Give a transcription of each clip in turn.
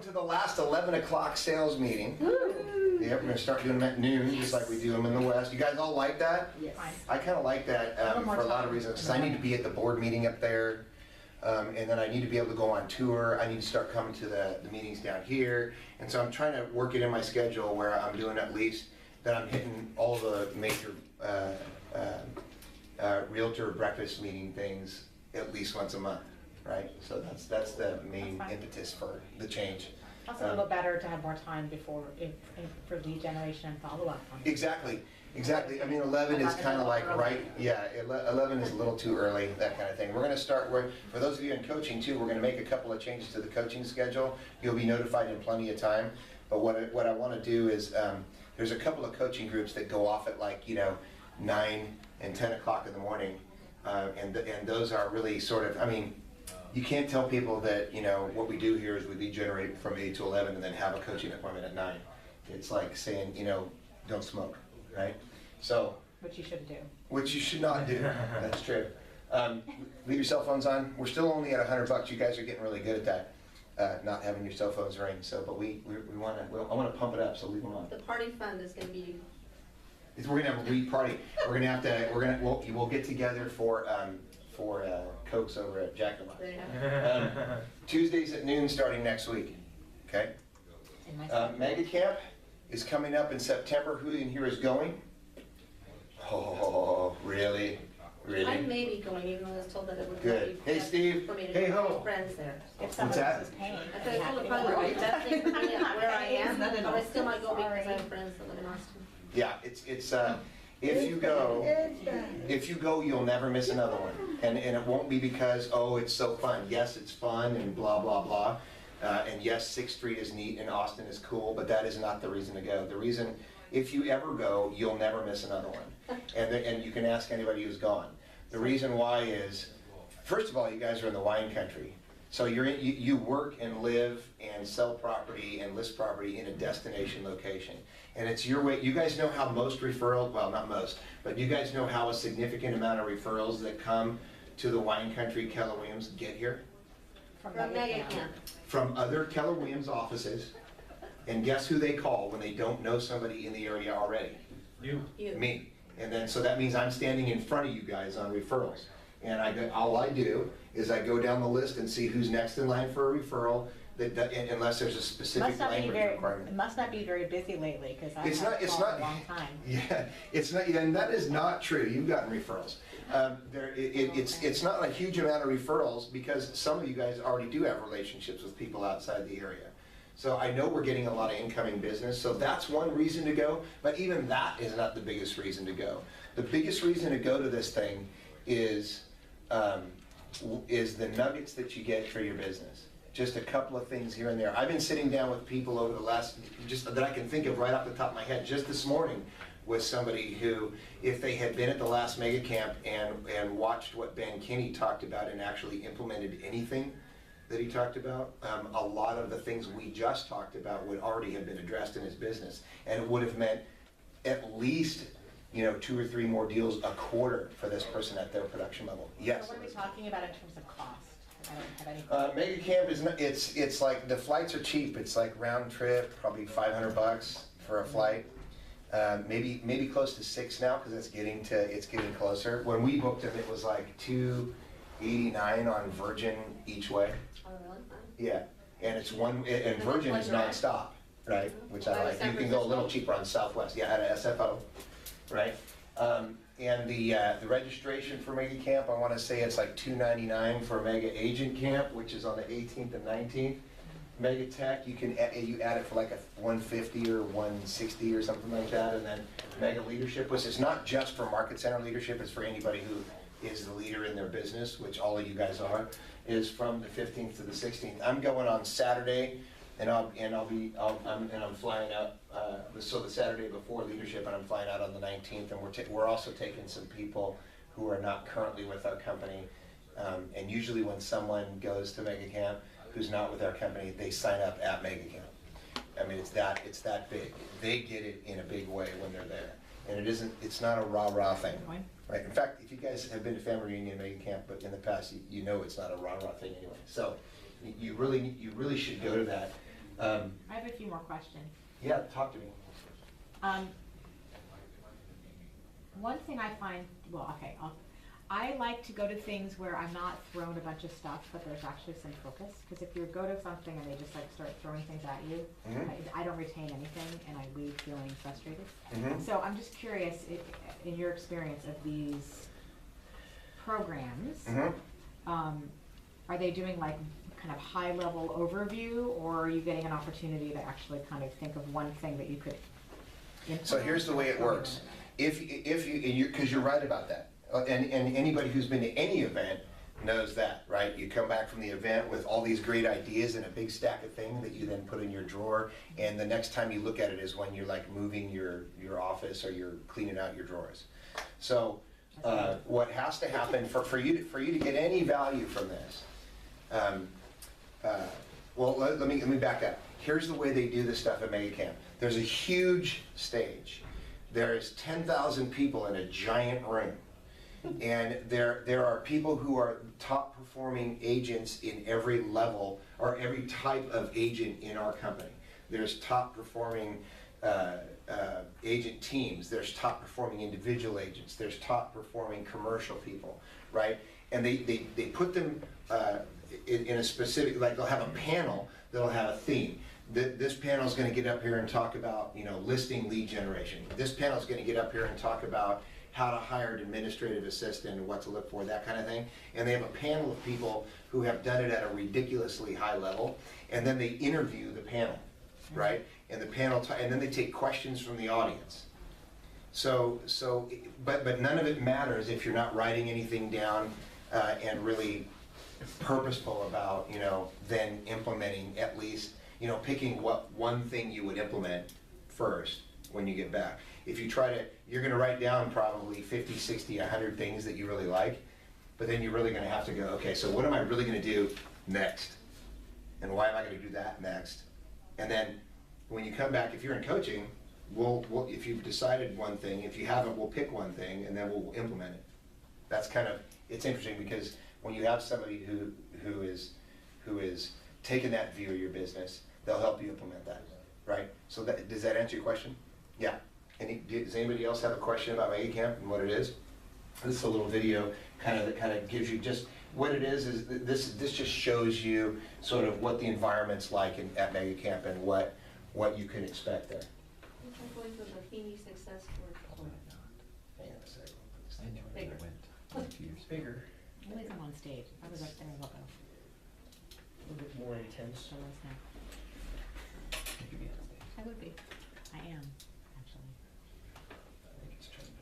Welcome to the last 11 o'clock sales meeting. Woo. Yep, we're going to start doing them at noon, just like we do them in the West. You guys all like that? Yes. I kind of like that for a lot of reasons, because I need to be at the board meeting up there, and then I need to be able to go on tour. I need to start coming to the meetings down here, and so I'm trying to work it in my schedule where I'm doing at least that I'm hitting all the major realtor breakfast meeting things at least once a month. Right, so that's the main impetus for the change. That's a little better to have more time before for lead generation and follow up. Exactly. I mean, 11 is kind of like right. Yeah, 11 is a little too early. That kind of thing. We're going to start. For those of you in coaching too, we're going to make a couple of changes to the coaching schedule. You'll be notified in plenty of time. But what I want to do is there's a couple of coaching groups that go off at 9 and 10 o'clock in the morning, and those are really sort of. I mean. You can't tell people that, what we do here is we lead generate from 8 to 11 and then have a coaching appointment at 9. It's like saying, don't smoke, right? So. Which you shouldn't do. Which you should not do. That's true. Leave your cell phones on. We're still only at $100. You guys are getting really good at that, not having your cell phones ring. So, but we want to. I want to pump it up. So leave them on. The party fund is going to be. We're gonna have a weed party. We're gonna have to. We'll get together for Cokes over at Jack in the Box. Tuesdays at noon starting next week. Okay. Mega Camp is coming up in September. Who in here is going? Oh, really? I may be going, even though I was told that it would good. be Hey, Steve. for me to hey, go ho. with friends there. If someone else is paying. I thought I told it probably would be the best thing for me at where I am, but I still might go because I have friends that live in Austin. Yeah, it's if you go, you'll never miss another one, and it won't be because it's so fun. Yes, it's fun and blah blah blah, and yes, 6th Street is neat and Austin is cool, but that is not the reason to go. The reason, if you ever go, you'll never miss another one, and you can ask anybody who's gone. The reason why is, first of all, you guys are in the wine country. So you work and live and sell property and list property in a destination location. And it's your way. You guys know how most referrals, well, not most, but you guys know how a significant amount of referrals that come to the wine country Keller Williams get here? From Mega Camp. From other Keller Williams offices. And guess who they call when they don't know somebody in the area already? You. Me. And then, so that means I'm standing in front of you guys on referrals. And all I do is I go down the list and see who's next in line for a referral, unless there's a specific language requirement. It must not be very busy lately, because I've had a long time. Yeah, it's not, and that is not true. You've gotten referrals. It's not a huge amount of referrals because some of you guys already do have relationships with people outside the area. So I know we're getting a lot of incoming business, so that's one reason to go, but even that is not the biggest reason to go. The biggest reason to go to this thing is the nuggets that you get for your business. Just a couple of things here and there. I've been sitting down with people over the last, just that I can think of right off the top of my head, just this morning with somebody who, if they had been at the last mega camp and watched what Ben Kinney talked about and actually implemented anything that he talked about, a lot of the things we just talked about would already have been addressed in his business. And it would have meant at least 2 or 3 more deals a quarter for this person at their production level. Yes. So what are we talking about in terms of cost? I don't have any. Mega Camp is it's like the flights are cheap. It's like round trip, probably $500 for a flight. Maybe close to $6 now because it's getting closer. When we booked them, it was like $289 on Virgin each way. Oh, really? Yeah, and it's and Virgin is nonstop, right? Which I like. You can go a little cheaper on Southwest. Yeah, at SFO. Right, and the registration for Mega Camp, I want to say it's like $299 for Mega Agent Camp, which is on the 18th and 19th. Mega Tech, you add it for like a $150 or $160 or something like that, and then Mega Leadership, which is not just for market center leadership, it's for anybody who is the leader in their business, which all of you guys are, is from the 15th to the 16th. I'm going on Saturday. And I'm flying out. So the Saturday before leadership, and I'm flying out on the 19th. And we're also taking some people who are not currently with our company. And usually, when someone goes to Mega Camp who's not with our company, they sign up at Mega Camp. I mean, it's that big. They get it in a big way when they're there, and it's not a rah-rah thing, right? In fact, if you guys have been to family reunion Mega Camp, but in the past, you know it's not a rah-rah thing anyway. So you really should go to that. I have a few more questions. Yeah, talk to me. One thing I find, well, okay, I like to go to things where I'm not thrown a bunch of stuff, but there's actually some focus. Because if you go to something and they just like start throwing things at you, I don't retain anything and I leave feeling frustrated. So I'm just curious, in your experience of these programs, are they doing like kind of high level overview, or are you getting an opportunity to actually kind of think of one thing that you could implement? So here's the way it works. If you, because you're right about that. And anybody who's been to any event knows that, right? You come back from the event with all these great ideas and a big stack of things that you then put in your drawer, and the next time you look at it is when you're like moving your office or you're cleaning out your drawers. So what has to happen for you to get any value from this, well, let me back up. Here's the way they do this stuff at Mega Camp. There's a huge stage. There's 10,000 people in a giant room. And there are people who are top performing agents in every level, or every type of agent in our company. There's top performing agent teams, there's top performing individual agents, there's top performing commercial people, right? And they put them in a specific, like they'll have a panel that'll have a theme. This panel is going to get up here and talk about, listing lead generation. This panel is going to get up here and talk about how to hire an administrative assistant and what to look for, that kind of thing. And they have a panel of people who have done it at a ridiculously high level, and then they interview the panel, right? And the panel, and then they take questions from the audience. But none of it matters if you're not writing anything down and really purposeful about, then implementing at least, picking what one thing you would implement first when you get back. If you you're gonna write down probably 50, 60, 100 things that you really like, but then you're really gonna have to go, okay, so what am I really gonna do next? And why am I gonna do that next? And then when you come back, if you're in coaching, we'll if you've decided one thing, if you haven't, we'll pick one thing and then we'll implement it. That's it's interesting because when you have somebody who is taking that view of your business, they'll help you implement that, right? So does that answer your question? Yeah. Does anybody else have a question about Mega Camp and what it is? This is a little video that gives you just what it is this just shows you sort of what the environment's like at Mega Camp and what you can expect there. I'm going to the Phoenix Success Board. Hang on a second. I know where Bigger. it went a few years Bigger. Only come on stage. If I was up there, I'll go. A little bit more intense. So let's now. You could be on stage. I would be. I am, actually. I think it's turned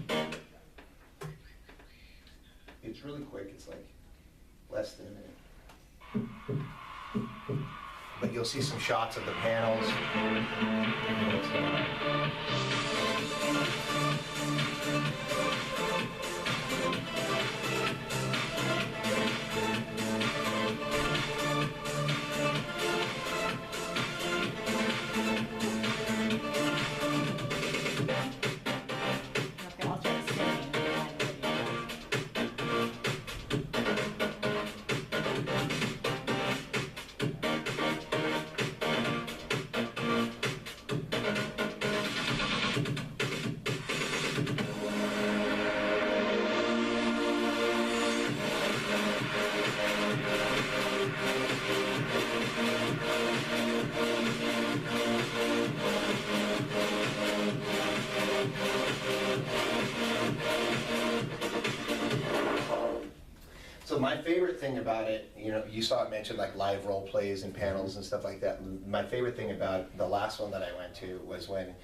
down. It's really quick, it's like less than a minute. But you'll see some shots of the panels. Okay, I'll try to sing. So my favorite thing about it, you saw it mentioned like live role plays and panels and stuff like that. My favorite thing about the last one that I went to was when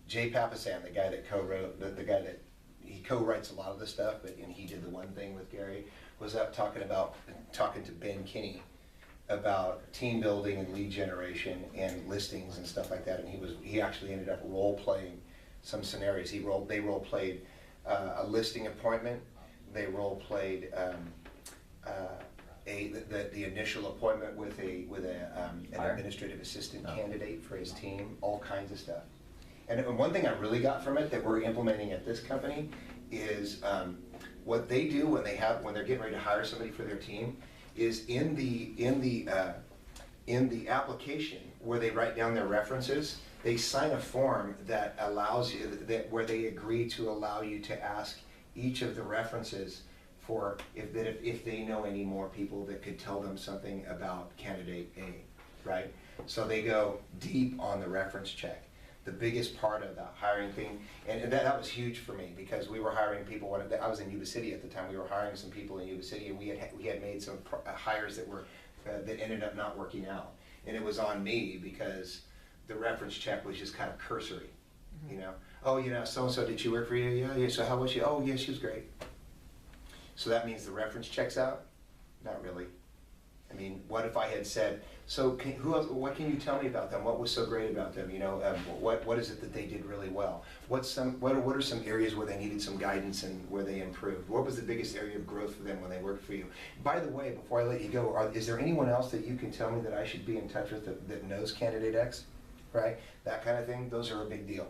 Jay Papasan, the guy that co-wrote, the guy that he co-writes a lot of the stuff, and he did the one thing with Gary, was up talking to Ben Kinney about team building and lead generation and listings and stuff like that. And he actually ended up role playing some scenarios. They role played a listing appointment. They role played the initial appointment with an administrative assistant candidate for his team, all kinds of stuff. And one thing I really got from it that we're implementing at this company is what they do when they're getting ready to hire somebody for their team is in the in the application where they write down their references, they sign a form that allows you, where they agree to allow you to ask each of the references for if they know any more people that could tell them something about candidate A, right? So they go deep on the reference check. The biggest part of the hiring thing, and that was huge for me, because we were hiring people, I was in Yuba City at the time, we were hiring some people in Yuba City, and we had made some hires that were, that ended up not working out. And it was on me, because the reference check was just kind of cursory, you know? Oh, you know, so-and-so, did she work for you? Yeah, so how was she? Oh, yeah, she was great. So that means the reference checks out? Not really. I mean, what if I had said, so who else, what can you tell me about them? What was so great about them? You know, what is it that they did really well? What are some areas where they needed some guidance and where they improved? What was the biggest area of growth for them when they worked for you? By the way, before I let you go, is there anyone else that you can tell me that I should be in touch with that knows candidate X? Right? That kind of thing, those are a big deal.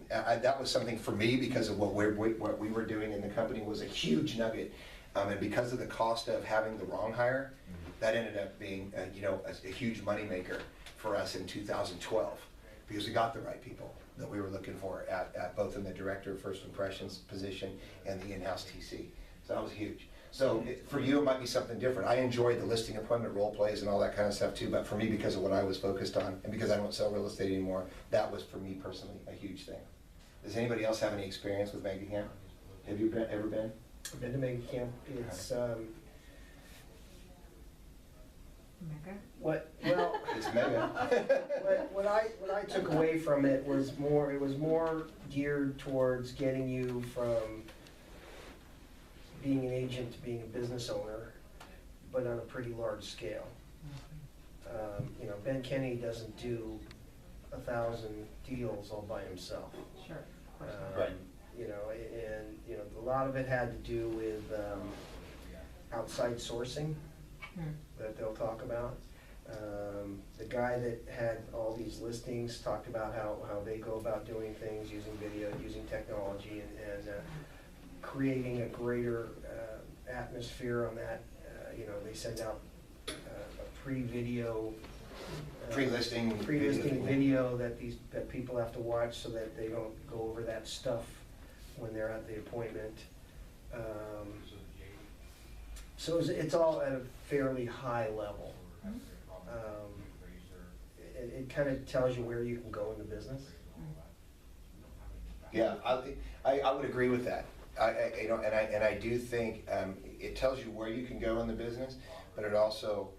That was something for me, because of what we were doing in the company was a huge nugget. And because of the cost of having the wrong hire, that ended up being a huge moneymaker for us in 2012, because we got the right people that we were looking for at both in the director of first impressions position and the in-house TC. So that was huge. So for you, it might be something different. I enjoyed the listing appointment role plays and all that kind of stuff too, but for me, because of what I was focused on and because I don't sell real estate anymore, that was for me personally a huge thing. Does anybody else have any experience with Mega Camp? Have you ever been? I've been to Mega Camp. It's Mega? It's mega. what I took away from it was more geared towards getting you from being an agent to being a business owner, but on a pretty large scale. You know, Ben Kenny doesn't do 1,000 deals all by himself. Sure, of course. Right. You know, and you know, a lot of it had to do with outside sourcing that they'll talk about. The guy that had all these listings talked about how they go about doing things, using video, using technology, and creating a greater atmosphere on that. You know, they send out a pre-video Pre-listing video that people have to watch so that they don't go over that stuff when they're at the appointment. So it's all at a fairly high level. It kind of tells you where you can go in the business. Yeah, I would agree with that. I do think it tells you where you can go in the business, but it also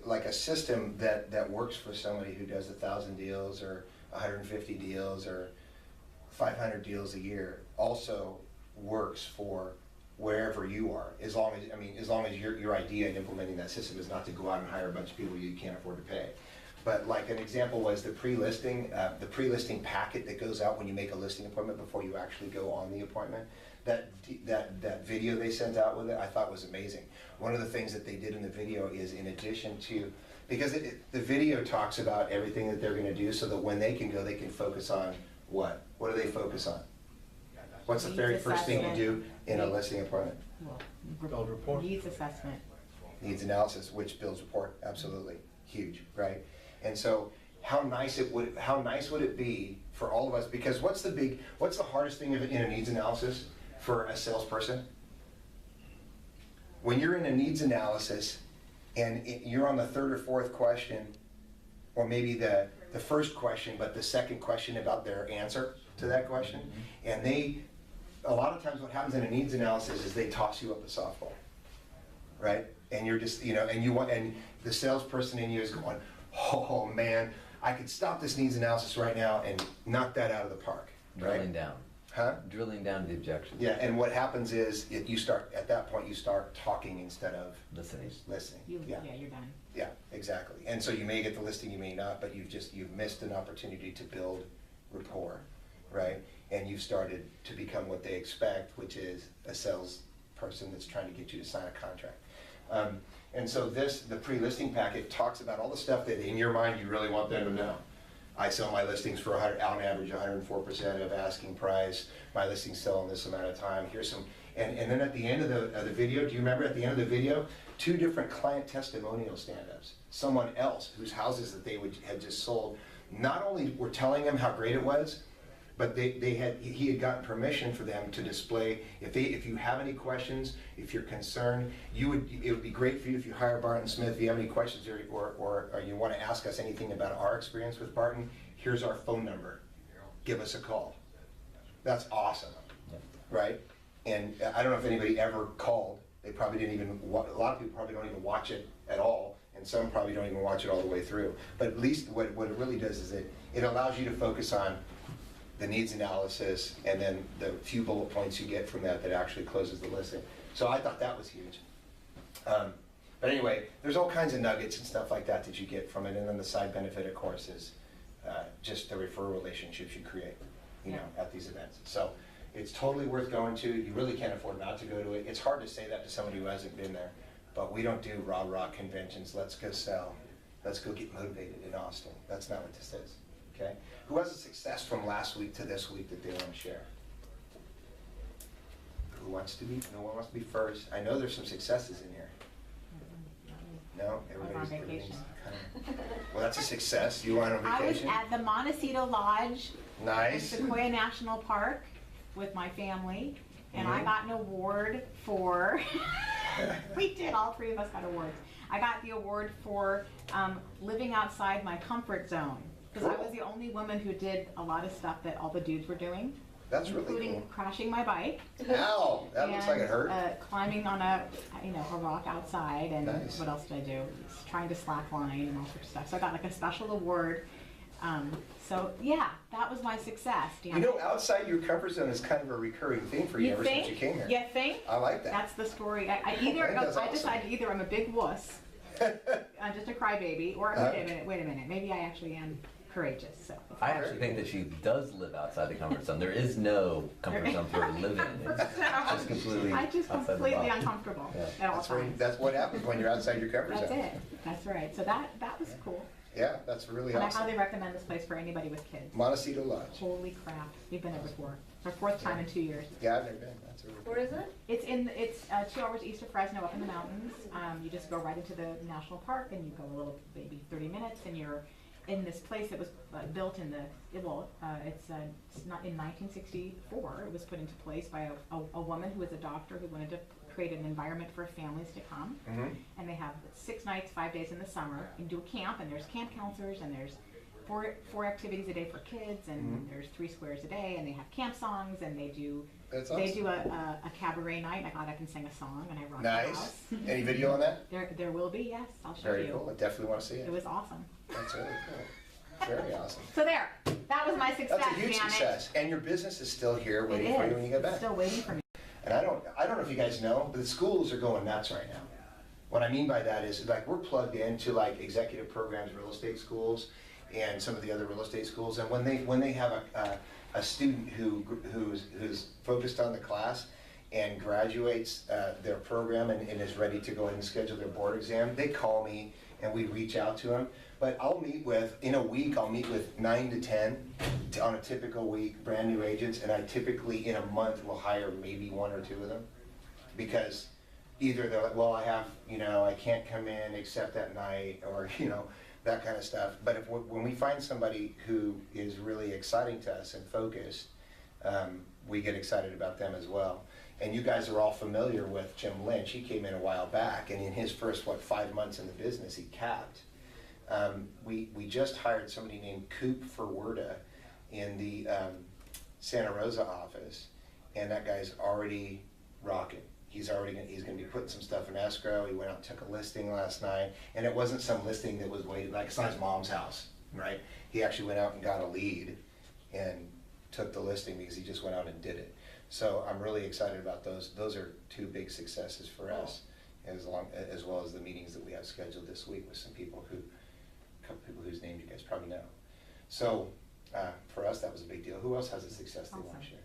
like a system that works for somebody who does 1,000 deals or 150 deals or 500 deals a year also works for wherever you are, as long as your idea in implementing that system is not to go out and hire a bunch of people you can't afford to pay. But like an example was the pre-listing packet that goes out when you make a listing appointment before you actually go on the appointment. That video they sent out with it, I thought was amazing. One of the things that they did in the video is, in addition to, because the video talks about everything that they're going to do, so that when they can go, they can focus on what? What do they focus on? What's the very first thing you do in a listing appointment? Build rapport. Needs assessment. Needs analysis, which builds rapport. Absolutely huge, right? And so, how nice would it be for all of us? Because what's the hardest thing in a needs analysis for a salesperson? When you're in a needs analysis and you're on the third or fourth question, or maybe the first question, but the second question about their answer to that question, and a lot of times what happens in a needs analysis is they toss you up a softball, right? And you're just, and the salesperson in you is going, oh man, I could stop this needs analysis right now and knock that out of the park, right? Drilling down. Huh? Drilling down to the objections. Yeah, and what happens is at that point you start talking instead of Listening. listening. Yeah, you're done. Yeah, exactly. And so you may get the listing, you may not, but you've missed an opportunity to build rapport, right? And you've started to become what they expect, which is a salesperson that's trying to get you to sign a contract. And so the pre-listing packet talks about all the stuff that in your mind you really want them to know. I sell my listings for on average 104% of asking price. My listings sell in this amount of time. Here's some, and then at the end of the video, do you remember at the end of the video, 2 different client testimonial stand-ups. Someone else whose houses that they had just sold, not only were telling them how great it was, but he had gotten permission for them to display, if you have any questions, if you're concerned, it would be great for you if you hire Barton Smith. If you have any questions or you want to ask us anything about our experience with Barton, here's our phone number. Give us a call. That's awesome, right? And I don't know if anybody ever called. They probably didn't even, a lot of people probably don't even watch it at all, and some probably don't even watch it all the way through. But at least what it really does is it allows you to focus on the needs analysis, and then the few bullet points you get from that actually closes the listing. So I thought that was huge. But anyway, there's all kinds of nuggets and stuff like that you get from it, and then the side benefit, of course, is just the referral relationships you create, you know, at these events. So it's totally worth going to. You really can't afford not to go to it. It's hard to say that to somebody who hasn't been there, but we don't do rah-rah conventions. Let's go sell. Let's go get motivated in Austin. That's not what this is. Okay? Who has a success from last week to this week that they want to share? Who wants to be? No one wants to be first. I know there's some successes in here. No? Everybody's on vacation. Well, that's a success. You went on vacation? I was at the Montecito Lodge in Nice. Sequoia National Park with my family, and I got an award for, we did, all 3 of us got awards. I got the award for living outside my comfort zone. Because I was the only woman who did a lot of stuff that all the dudes were doing. That's really including cool. crashing my bike. Ow! That looks like it hurt. Climbing on a rock outside, and Nice. what else did I do? Trying to slack line and all sorts of stuff. So I got like a special award. So yeah, that was my success. You know, outside your comfort zone is kind of a recurring thing for you ever since you came here. You think? I like that. That's the story. I awesome. decided either I'm a big wuss, I'm just a crybaby, or wait a minute, maybe I actually am courageous. So I actually think that she does live outside the comfort zone. There is no comfort zone for her to live in. It's just completely I'm just outside the completely box. uncomfortable Yeah. at all times. That's what happens when you're outside your comfort That's zone. it. That's right. So that was cool. Yeah, that's really And I awesome. highly recommend this place for anybody with kids. Montecito Lodge. Holy crap, we've been there before. Our 4th time in 2 years. Yeah, I've never been. That's really cool. Where is it? It's 2 hours east of Fresno, up in the mountains. You just go right into the national park, and you go a little, maybe 30 minutes, and you're in this place that was built in it's not in 1964. It was put into place by a woman who was a doctor who wanted to create an environment for families to come. And they have 6 nights, 5 days in the summer. You do a camp, and there's camp counselors, and there's four activities a day for kids, and there's 3 squares a day, and they have camp songs, and they do That's they awesome. do a cabaret night. I got up and sang a song, and I rocked the Nice. house. Any video on that? There will be, yes, I'll show Very you. cool. I definitely want to see It it. was awesome. That's really cool. Very awesome. So there, that was my success. That's a huge damn it. success. And your business is still here It waiting for you when you get is. back. It's still waiting for me. And I don't know if you guys know, but the schools are going nuts right now. What I mean by that is, like, we're plugged into like executive programs, real estate schools, and some of the other real estate schools. And when they have a student who's focused on the class and graduates their program and is ready to go ahead and schedule their board exam, they call me and we reach out to them. But in a week, I'll meet with 9 to 10 on a typical week, brand new agents, and I typically in a month will hire maybe 1 or 2 of them. Because either they're like, well, I can't come in except at night, or, that kind of stuff. But when we find somebody who is really exciting to us and focused, we get excited about them as well. And you guys are all familiar with Jim Lynch. He came in a while back, and in his first, 5 months in the business, he capped. We just hired somebody named Coop Ferwerda in the Santa Rosa office, and that guy's already rocking. He's going to be putting some stuff in escrow. He went out and took a listing last night, and it wasn't some listing that was waiting, like it's not his mom's house, right? He actually went out and got a lead and took the listing because he just went out and did it. So I'm really excited about those. Those are 2 big successes for us, as well as the meetings that we have scheduled this week with a couple people whose names you guys probably know. So for us, that was a big deal. Who else has a success they want to share?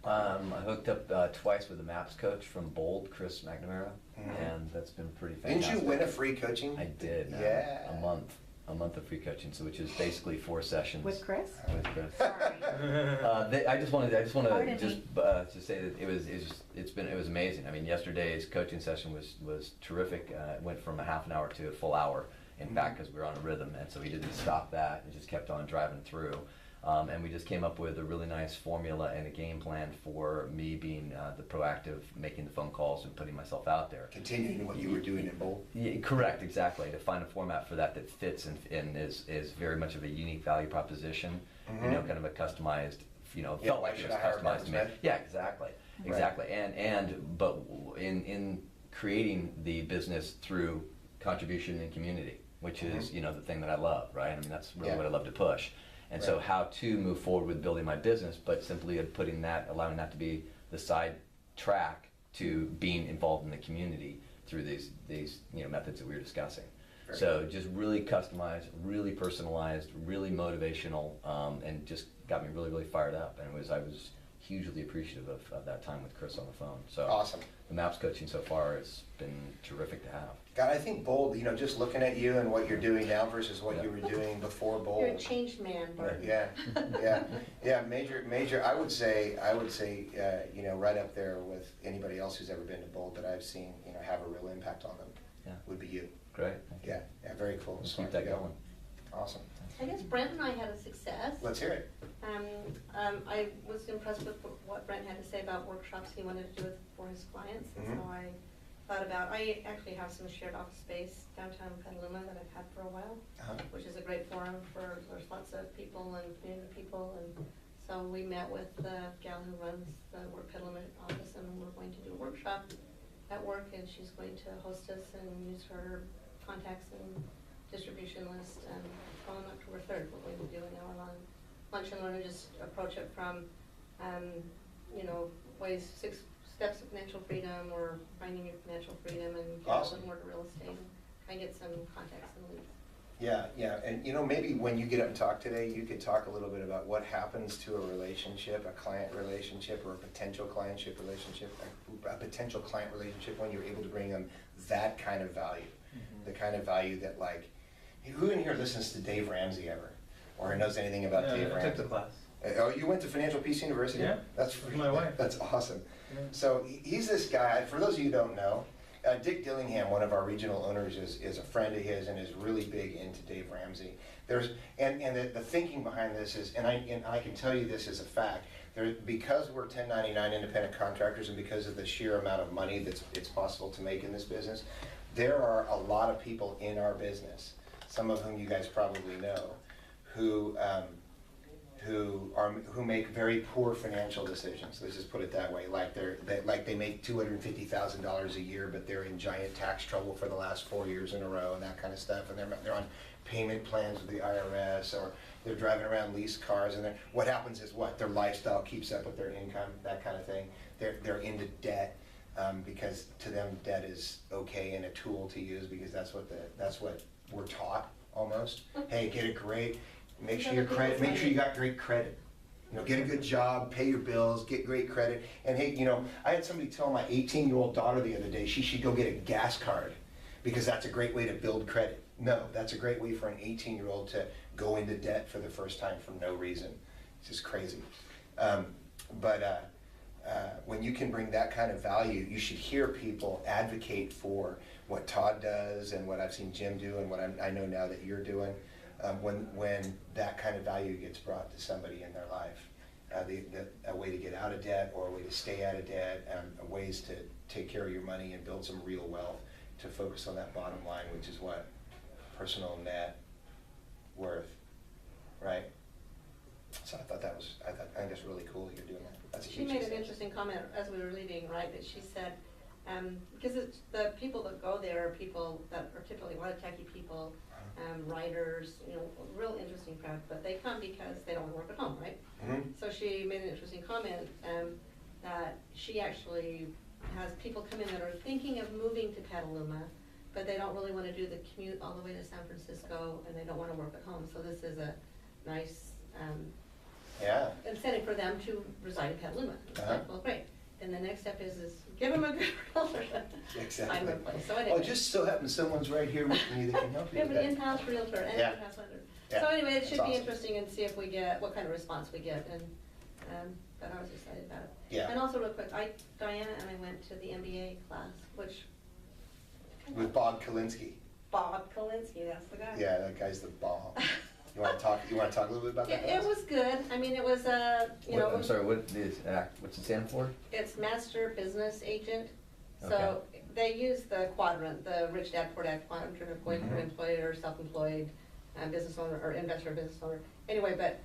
I hooked up twice with a MAPS coach from Bold, Chris McNamara, and that's been pretty fantastic. Didn't you win a free coaching? I did. Yeah. A month. A month of free coaching, so which is basically 4 sessions. With Chris? With Chris. Sorry. I just want to Pardon me. just say that it was amazing. I mean, yesterday's coaching session was terrific. It went from a half an hour to a full hour, in fact, because we were on a rhythm, and so we didn't stop that. We just kept on driving through. And we just came up with a really nice formula and a game plan for me being the proactive, making the phone calls and putting myself out there. Continuing what you were doing in Bold. Yeah, correct, exactly. To find a format for that fits and is very much of a unique value proposition. You know, kind of a customized. You know, Yeah, felt like it was customized to me. Yeah, exactly, exactly. But in creating the business through contribution and community, which is you know the thing that I love, right? I mean, that's really what I love to push. And so how to move forward with building my business, but simply allowing that to be the side track to being involved in the community through these you know methods that we were discussing. So just really customized, really personalized, really motivational, and just got me really fired up. And I was hugely appreciative of that time with Chris on the phone. So Awesome. The MAPS coaching so far has been terrific to have. God, I think Bold, you know, just looking at you and what you're doing now versus what you were doing before Bold. You're a changed man, Bert. Yeah, major. I would say, you know, right up there with anybody else who's ever been to Bold that I've seen, you know, have a real impact on them. Yeah. Would be you. Great. Yeah, very cool. Let's Smart keep that to go. going. Awesome. I guess Brent and I had a success. Let's hear it. I was impressed with what Brent had to say about workshops he wanted to do for his clients. And so I thought about, I actually have some shared office space downtown Petaluma that I've had for a while, which is a great forum for, there's lots of people and community people. And so we met with the gal who runs the Petaluma office, and we're going to do a workshop at work, and she's going to host us and use her contacts and distribution list. And on October 3rd, we're going to do an hour-long lunch and learn and just approach it from, you know, 6 steps of financial freedom, or finding your financial freedom, and get a little more to real estate, and try and get some contacts and leads. Yeah, and you know, maybe when you get up and talk today, you could talk a little bit about what happens to a relationship, a client relationship, or a potential clientship relationship, a potential client relationship when you're able to bring them that kind of value, the kind of value that, like, who in here listens to Dave Ramsey ever, or knows anything about Dave Ramsey? I took the class. Oh, you went to Financial Peace University? Yeah, That's with my wife. That's awesome. Yeah. So he's this guy, for those of you who don't know, Dick Dillingham, one of our regional owners, is a friend of his and is really big into Dave Ramsey. And the thinking behind this is, and I can tell you this as a fact, because we're 1099 independent contractors, and because of the sheer amount of money it's possible to make in this business, there are a lot of people in our business, some of whom you guys probably know, who make very poor financial decisions. Let's just put it that way. Like they make $250,000 a year, but they're in giant tax trouble for the last 4 years in a row, and that kind of stuff. And they're on payment plans with the IRS, or they're driving around leased cars. And what happens is their lifestyle keeps up with their income, that kind of thing. They're into debt because to them debt is okay and a tool to use, because that's what we're taught almost. Hey, get a great. Make sure you got great credit. You know, get a good job, pay your bills, get great credit. And hey, you know, I had somebody tell my 18-year-old daughter the other day she should go get a gas card, because that's a great way to build credit. No, that's a great way for an 18-year-old to go into debt for the first time for no reason. It's just crazy. When you can bring that kind of value, you should hear people advocate for what Todd does and what I've seen Jim do and what I know now that you're doing. When that kind of value gets brought to somebody in their life, a way to get out of debt, or a way to stay out of debt, ways to take care of your money and build some real wealth, to focus on that bottom line, which is what? Personal net worth, right? So I think that's really cool that you're doing that. That's a She huge made an success. interesting comment as we were leaving, right, that she said, because the people that go there are people that are typically a lot of techie people, writers, you know, real interesting crowd, but they come because they don't want to work at home, right? Mm-hmm. So she made an interesting comment that she actually has people come in that are thinking of moving to Petaluma, but they don't really want to do the commute all the way to San Francisco, and they don't want to work at home. So this is a nice incentive for them to reside in Petaluma. It's like, well, great. then the next step is give them a good realtor. Exactly. Find their place. So Oh, anyway. just so happens someone's right here with me that can help We you have with an that. in-house realtor and Yeah. an in-house lender. Yeah, So anyway, it that's should be awesome. interesting and see if we get, what kind of response we get, and, but I was excited about it. Yeah. And also real quick, Diana and I went to the MBA class, which. With Bob Kalinsky. Bob Kalinsky, that's the guy. Yeah, that guy's the bomb. You wanna talk a little bit about that? It was good, I mean, it was, you know. I'm sorry, what's it stand for? It's Master Business Agent. So Okay. they use the quadrant, the Rich Dad Poor Dad quadrant of going from Mhm. employed or self-employed, business owner, or investor, business owner. Anyway, but,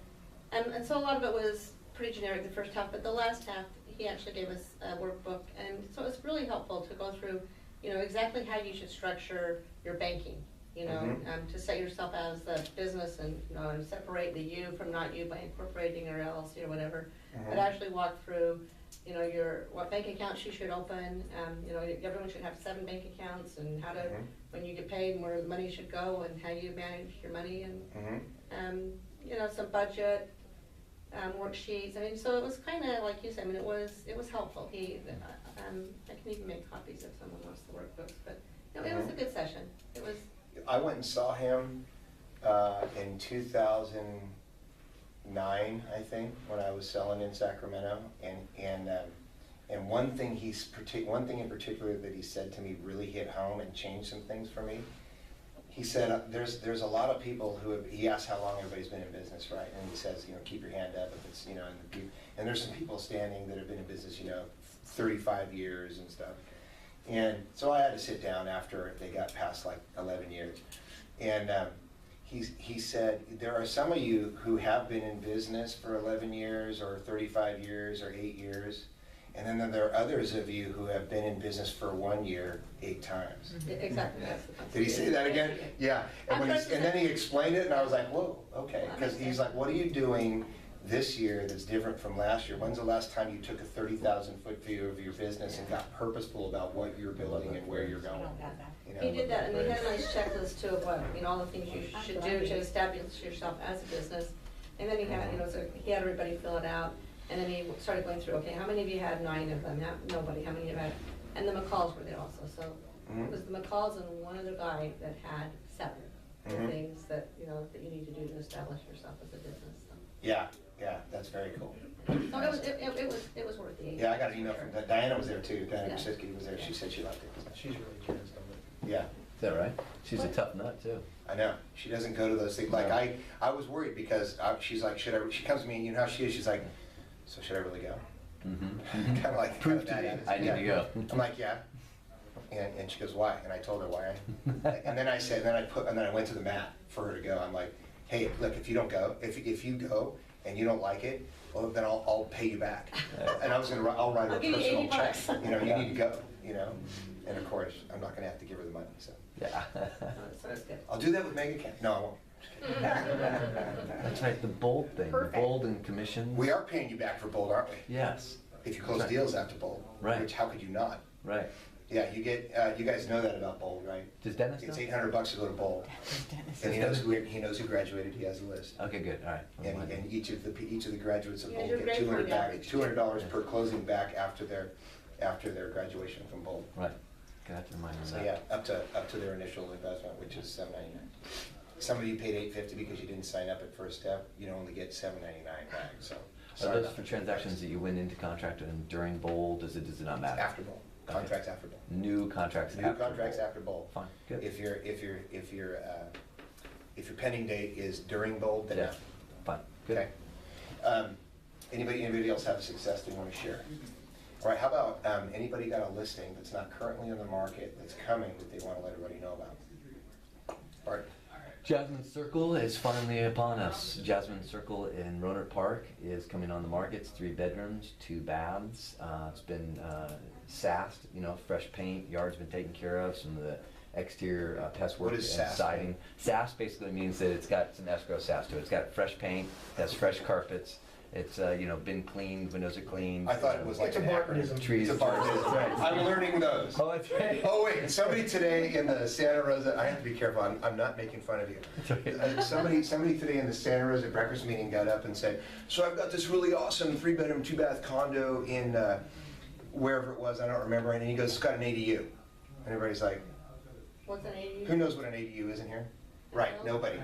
and so a lot of it was pretty generic, the first half, but the last half, he actually gave us a workbook. And so it's really helpful to go through, you know, exactly how you should structure your banking, you know, Mhm. to set yourself as a business and, you know, and separate the you from not you by incorporating your LLC or whatever. But Mhm. actually walk through, you know, what bank accounts you should open, you know, everyone should have 7 bank accounts, and how to, Mhm. when you get paid, and where the money should go, and how you manage your money, and, Mhm. you know, some budget, worksheets. I mean, so it was kinda, like you said, I mean, it was helpful. I can even make copies if someone wants the workbooks, but, you know, it was a good session. It was, I went and saw him in 2009, I think, when I was selling in Sacramento, and one thing in particular that he said to me really hit home and changed some things for me. He said, there's a lot of people he asked how long everybody's been in business, right? And he says, you know, keep your hand up if it's, you know, and there's some people standing that have been in business, you know, 35 years and stuff. And so I had to sit down after they got past like 11 years. And he said, there are some of you who have been in business for 11 years or 35 years or 8 years. And then there are others of you who have been in business for 1 year, 8 times. exactly. Did he say that again? Yeah. And, I'm and then he explained it, and I was like, whoa, okay. Because he's like, what are you doing this year that's different from last year? When's the last time you took a 30,000-foot view of your business and got purposeful about what you're building and where you're I going? don't have that. You know? He did that, and he had a nice checklist too of what, you know, all the things you should do to establish yourself as a business. And then he had, you know, so he had everybody fill it out, and then he started going through, okay, how many of you had 9 of them? Nobody, how many of you had? And the McCalls were there also, so it was the McCalls and one other guy that had 7 things that, you know, that you need to do to establish yourself as a business, so. Yeah, that's very cool. So it was worth the 8. Yeah, I got an email from Diana was there too. Diana Yeah. Brzezinski was there. She said she liked it. She's really jazzed on it. Yeah. Is that right? She's a tough nut too. I know. She doesn't go to those things. Like I was worried because she's like, she comes to me and you know how she is. She's like, so should I really go? Mm-hmm. Kind of like Prove to that me, attitude. I need Yeah. to go. I'm like, yeah. And she goes, why? And I told her why. And then I said, and then I went to the mat for her to go. I'm like, hey, look, if you don't go, if you go and you don't like it, well, then I'll pay you back. And I'll write her a I'll give you personal $80. check. You know, you need to go. You know. And of course, I'm not going to have to give her the money. So Yeah. So it's good. I'll do that with Mega Camp. No, I won't. That's right, the bold thing, the Perfect. bold and commissions. We are paying you back for Bold, aren't we? Yes, If you close Right. deals after Bold. Right. Which, how could you not? right. Yeah, you get, you guys know that about Bold, right? Does Dennis know? It's $800 to go to Bold. Dennis. And he knows who graduated, he has a list. Okay, good, all right. And each of the graduates of Yeah, Bold your get grade point average. $200 per closing back after their graduation from Bold. Right, gonna have to remind him of So that. yeah, up to their initial investment, which is $799. Some of you paid $850 because you didn't sign up at first step, you don't only get $799 back, so. Are sorry those about for that. transactions that you went into contract and during bold, does it not matter? After Bold, contracts after Bold. New contracts New after contracts bold. after Bold. Fine, good. If your pending date is during Bold, then Yeah, no. fine, good. Okay. Anybody else have a success they want to share? All right, how about, anybody got a listing that's not currently on the market, that's coming, that they want to let everybody know about? Art? Jasmine Circle is finally upon us. Jasmine Circle in Rohnert Park is coming on the market. It's 3 bedrooms, 2 baths. It's been sassed, you know, fresh paint, yard's been taken care of, some of the exterior pest work What and is sass siding. Sass basically means that it's got some escrow sass to it. It's got fresh paint, it has fresh carpets. It's, you know, been cleaned, windows are cleaned. I thought it was like It's a an acronym. barbarism. Trees. It's a barbarism. Right. I'm learning those. Oh, that's right. Oh wait, somebody today in the Santa Rosa, I have to be careful, I'm not making fun of you. It's okay. Somebody today in the Santa Rosa breakfast meeting got up and said, so I've got this really awesome 3-bedroom, 2-bath condo in wherever it was, I don't remember, and he goes, it's got an ADU. And everybody's like, What's an ADU? who knows what an ADU is in here? Right, nobody.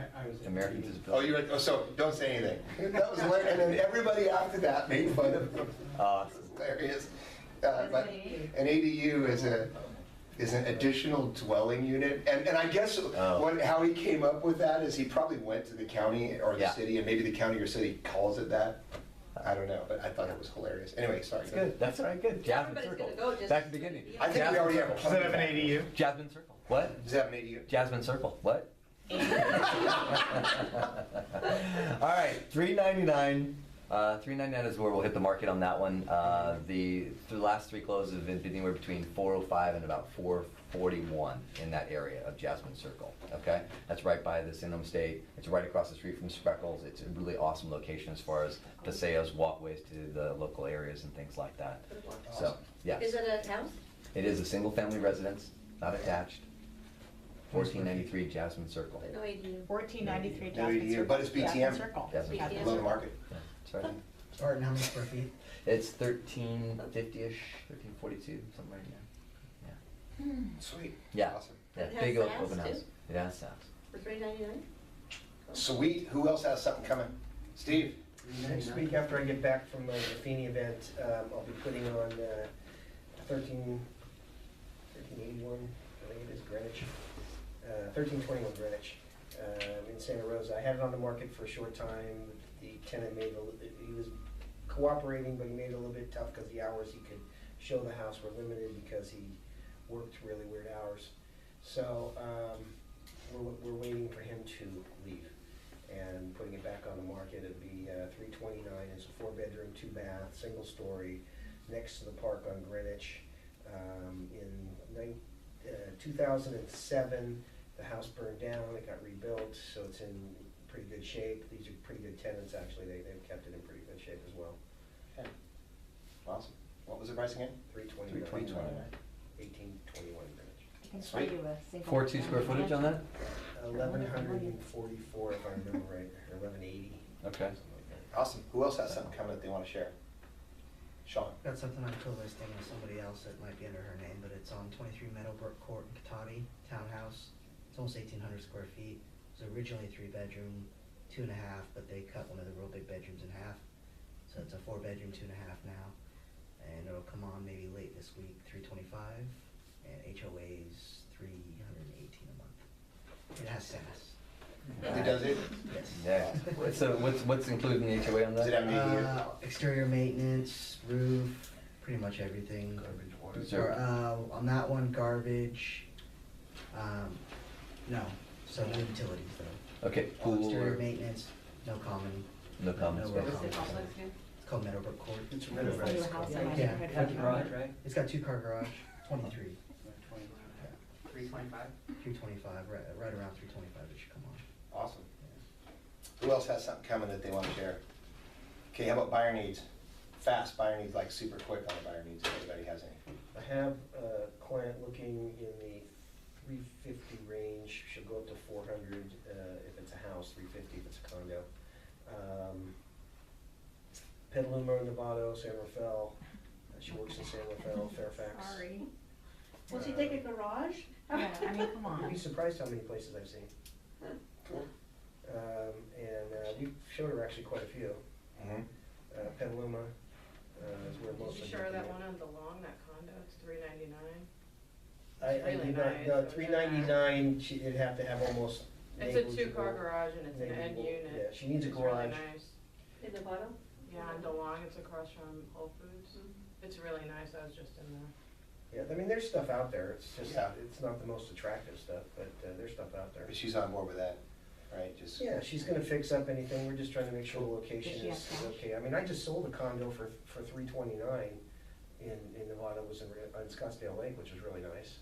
American Oh, Disability. you were, oh, so don't say anything. That was hilarious, and then everybody after that made fun of him. Awesome. Hilarious. But an ADU is an additional dwelling unit, and I guess how he came up with that is he probably went to the county or the Yeah. city, and maybe the county or city calls it that. I don't know, but I thought it was hilarious. Anyway, sorry. That's good. That's all right. Good. Jasmine Everybody's Circle. gonna go just- Back to the beginning. I think we already have. Does it have an ADU? Jasmine Circle. What? Does that have an ADU? Jasmine Circle. What? All right, $399. $399 is where we'll hit the market on that one. The last three closes have been anywhere between $405 and about $441 in that area of Jasmine Circle. Okay, that's right by the Sydenham State. It's right across the street from Speckles. It's a really awesome location as far as paseos, walkways to the local areas and things like that. So, yes, Is it a house? it is a single-family residence, not attached. 1493 Jasmine Circle. But no ADU. 1493 No Jasmine ADU, Circle. but it's BTM. Jasmine Circle. Jasmine BTM. Below the market. Yeah, sorry. Starting how many square feet? It's 1350-ish, 1342, something right there. Sweet. Yeah. Awesome. Yeah, It has big SaaS open house. too? It has SaaS. For $399? Sweet. Who else has something coming? Steve? Next week, after I get back from the Feeney event, I'll be putting on 1381, I think it is, Greenwich. 1321 Greenwich in Santa Rosa. I had it on the market for a short time. The tenant he was cooperating, but he made it a little bit tough because the hours he could show the house were limited because he worked really weird hours. So we're waiting for him to leave and putting it back on the market. It'd be 329. It's a 4-bedroom, 2-bath, single story, next to the park on Greenwich. In 2007, the house burned down. It got rebuilt, so it's in pretty good shape. These are pretty good tenants, actually. They've kept it in pretty good shape as well. Okay. Awesome. What was the price again? 329. 1821 Greenwich. I can show you a single. 42 square footage on that? 1144, if I remember right, or 1180. Okay. Awesome. Who else has something coming that they want to share? Sean? Got something I'm co-listing with somebody else that might be under her name, but it's on 23 Meadowbrook Court in Katati, townhouse. It's almost 1,800 square feet. It was originally 3-bedroom, 2.5, but they cut one of the real big bedrooms in half. So it's a 4-bedroom, 2.5 now. And it'll come on maybe late this week, 325, and HOA's 318 a month. It has SaaS. It does it? Yes. Yeah. So what's included in the HOA on Does it that? have an ADU? Exterior maintenance, roof, pretty much everything. Garbage, water. Or, on that one, garbage, no, so no utilities though. Okay, All pool exterior or maintenance, no common. no common no space? real What's it common called space. again? It's called Meadowbrook Court. It's a I'll show you a house in my Yeah. neighborhood. right? It's got 2-car garage, 23, 325? 325, right around 325 it should come on. Awesome. Who else has something coming that they want to share? Okay, how about buyer needs? Fast buyer needs, like super quick on the buyer needs, if anybody has any. I have a client looking in the 350 range. She'll go up to 400 if it's a house, 350 if it's a condo. Petaluma, Novato, San Rafael. She works in San Rafael, Fairfax. Sorry. Will she take a garage? Yeah, I mean, come You'd be on. surprised how many places I've seen. Cool. We showed her actually quite a few. Mm-hmm. Petaluma is where most Did of you them show that are. one on the lawn, that condo, it's $399? I really did not, nice. no, It was $399, it'd have to have almost. It's a negligible- 2-car garage and it's an end negligible- unit. Yeah, she needs a It's really garage. nice. In the bottom? Yeah, on DeLong, it's across from Whole Foods. It's really nice, I was just in there. Yeah, I mean, there's stuff out there, it's just, Yeah. it's not the most attractive stuff, but there's stuff out there. But she's on board with that, right? Just. Yeah, she's gonna fix up anything, we're just trying to make sure the location Does she have is cash? okay. I mean, I just sold a condo for $329 in Nevada, it was in Scottsdale Lake, which was really nice.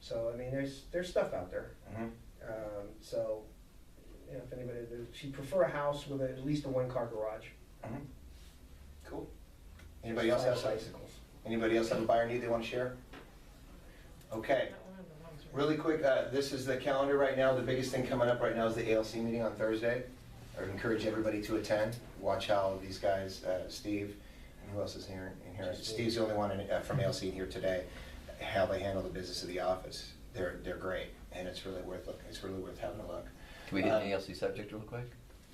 So, I mean, there's stuff out there. Mhm. So, you know, if anybody, she'd prefer a house with at least a 1-car garage. Mhm. Cool. Anybody else have something? bicycles? Anybody else have a buyer need they want to share? Okay. That one on DeLong's really Really quick, this is the calendar right now. The biggest thing coming up right now is the ALC meeting on Thursday. I would encourage everybody to attend. Watch how these guys, Steve, who else is here in here? Steve's the only one from ALC here today. How they handle the business of the office, they're great, and it's really worth looking. It's really worth having a look. Can we get an ALC subject real quick?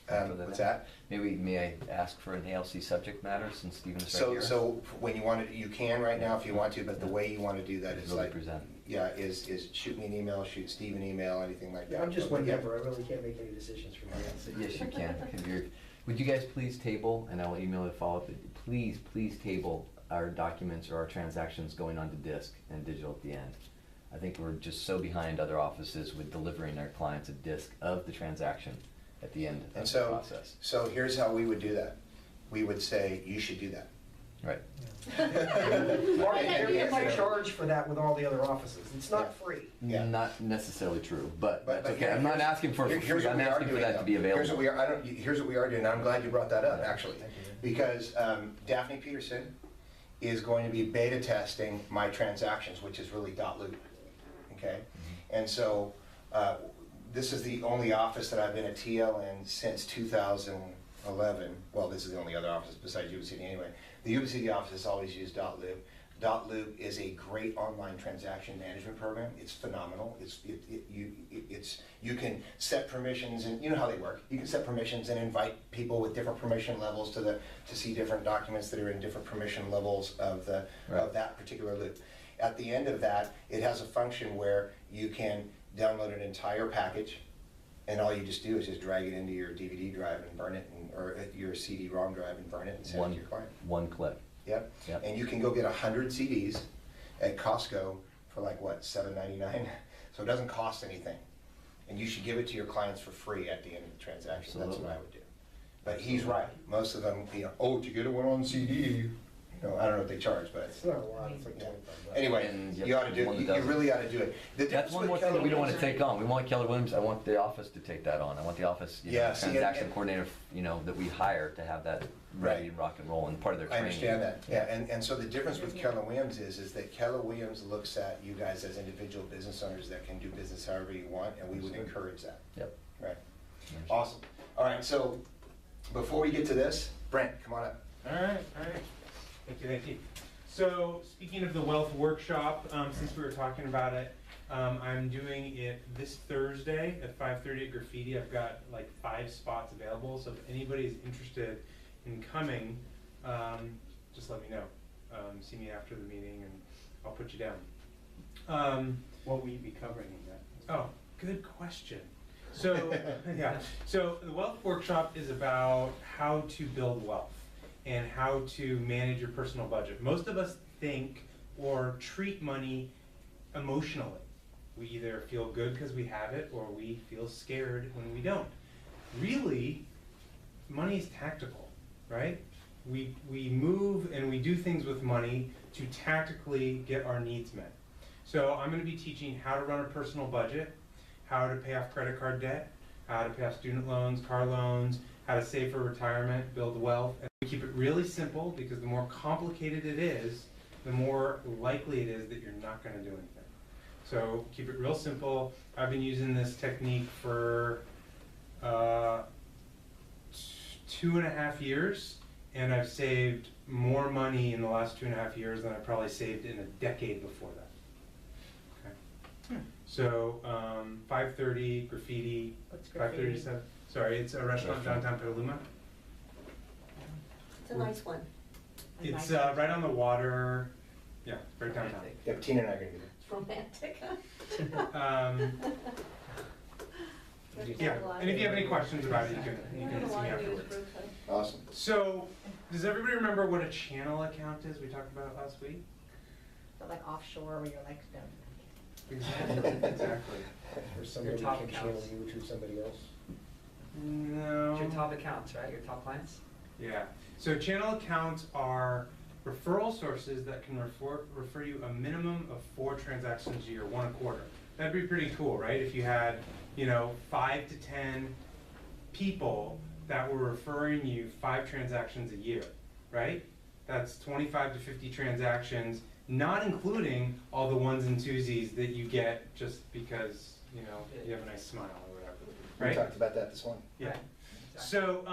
What's that? May I ask for an ALC subject matter since Stephen's right here? So when you want to, you can right now if you want to, but the way you want to do that is Really like, present. yeah, is shoot me an email, shoot Steve an email, anything like that. I'm just But one yeah. member, I really can't make any decisions for my Yes, you can. Would you guys please table, and I will email a follow-up, please table our documents or our transactions going onto disk and digital at the end. I think we're just so behind other offices with delivering our clients a disk of the transaction at the end of the process. So here's how we would do that. We would say, you should do that. Right. There is a charge for that with all the other offices, it's not free. Yeah. Not necessarily true, but that's okay. here- I'm not asking for it for here's free. what I'm we are asking for doing, that to be though. available. Here's what we are doing, and I'm glad you brought that up, actually. Thank you. Because Daphne Peterson is going to be beta testing my transactions, which is really .loop, okay? And so this is the only office that I've been a TL in since 2011. Well, this is the only other office besides Yuba City anyway. The Yuba City office has always used .loop. .loop is a great online transaction management program. It's phenomenal. You can set permissions, and you know how they work. You can set permissions and invite people with different permission levels to see different documents that are in different permission levels of that particular loop. At the end of that, it has a function where you can download an entire package, and all you just do is just drag it into your DVD drive and burn it, or your CD-ROM drive and burn it and send it to your client. One click. Yep. Yep. And you can go get 100 CDs at Costco for like, what, $7.99? So it doesn't cost anything. And you should give it to your clients for free at the end of the transaction. That's what I would do. But he's right. Most of them, oh, did you get one on CD? I don't know what they charge, but It's not a lot, it's like yeah. 25 Anyway, And you ought to do one it. that You doesn't. really ought to do it. The That's difference one with more thing Keller that we don't want to Williams- take on. We want Keller Williams, I want the office to take that on. I want the office, Yeah, see, transaction and- coordinator, that we hire to have that ready and rock and roll and part of their I training. understand that, yeah, and so the difference with Keller Williams is that Keller Williams looks at you guys as individual business owners that can do business however you want, and we would encourage that. Yep. Right, awesome. All right, so before we get to this, Brent, come on up. All right. Thank you. So, speaking of the wealth workshop, since we were talking about it, I'm doing it this Thursday at 5:30 at Graffiti. I've got like 5 spots available, so if anybody is interested in coming, just let me know. See me after the meeting and I'll put you down. What will you be covering in that? Oh, good question. So, yeah, so the wealth workshop is about how to build wealth and how to manage your personal budget. Most of us think or treat money emotionally. We either feel good because we have it or we feel scared when we don't. Really, money is tactical, right? We move and we do things with money to tactically get our needs met. So I'm going to be teaching how to run a personal budget, how to pay off credit card debt, how to pay off student loans, car loans, how to save for retirement, build wealth. And we keep it really simple because the more complicated it is, the more likely it is that you're not going to do anything. So keep it real simple. I've been using this technique for 2.5 years, and I've saved more money in the last 2.5 years than I probably saved in a decade before that. Okay. So 5:30 Graffiti. What's 5:30 to 7. Sorry, it's a restaurant downtown Petaluma. It's a nice one. It's right on the water. Yeah, right downtown. Yep, Tina and I are gonna be there. It's romantic. Yeah, and if you have any questions about it, you can see me afterwards. Awesome. So, does everybody remember what a channel account is? We talked about it last week. But like offshore where you're like, Exactly. Or somebody top can channel accounts. you to somebody else. No. It's your top accounts, right? Your top clients? Yeah. So channel accounts are referral sources that can refer you a minimum of 4 transactions a year, 1 a quarter. That'd be pretty cool, right? If you had, 5 to 10 people that were referring you 5 transactions a year, right? That's 25 to 50 transactions, not including all the ones and twosies that you get just because, you have a nice smile or whatever, We right? talked about that this morning. Yeah. Right. So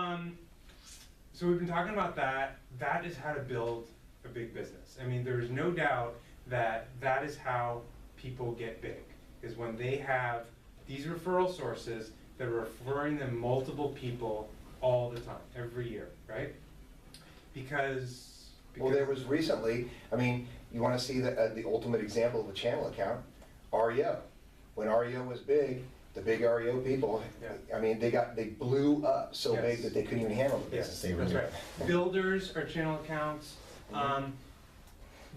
So we've been talking about that. That is how to build a big business. I mean, there's no doubt that that is how people get big, is when they have these referral sources that are referring them multiple people all the time, every year, right? Because Well, there was recently, I mean, you wanna see the ultimate example of a channel account, REO. When REO was big, the big REO people, Yeah. I mean, they blew up so Yes. big that they couldn't even handle the business Yes, they were that's doing. right. Builders are channel accounts.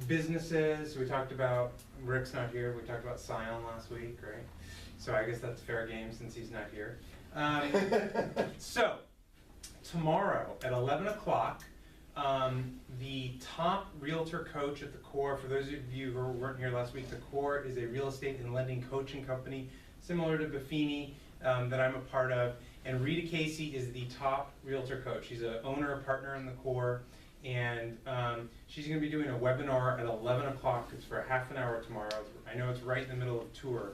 Businesses, we talked about, Rick's not here, we talked about Scion last week, right? So I guess that's fair game since he's not here. So, tomorrow at 11 o'clock, the top realtor coach at the Core, for those of you who weren't here last week, the Core is a real estate and lending coaching company similar to Buffini that I'm a part of. And Rita Casey is the top realtor coach. She's an owner, a partner in the Core. And she's going to be doing a webinar at 11 o'clock. It's for a half an hour tomorrow. I know it's right in the middle of tour.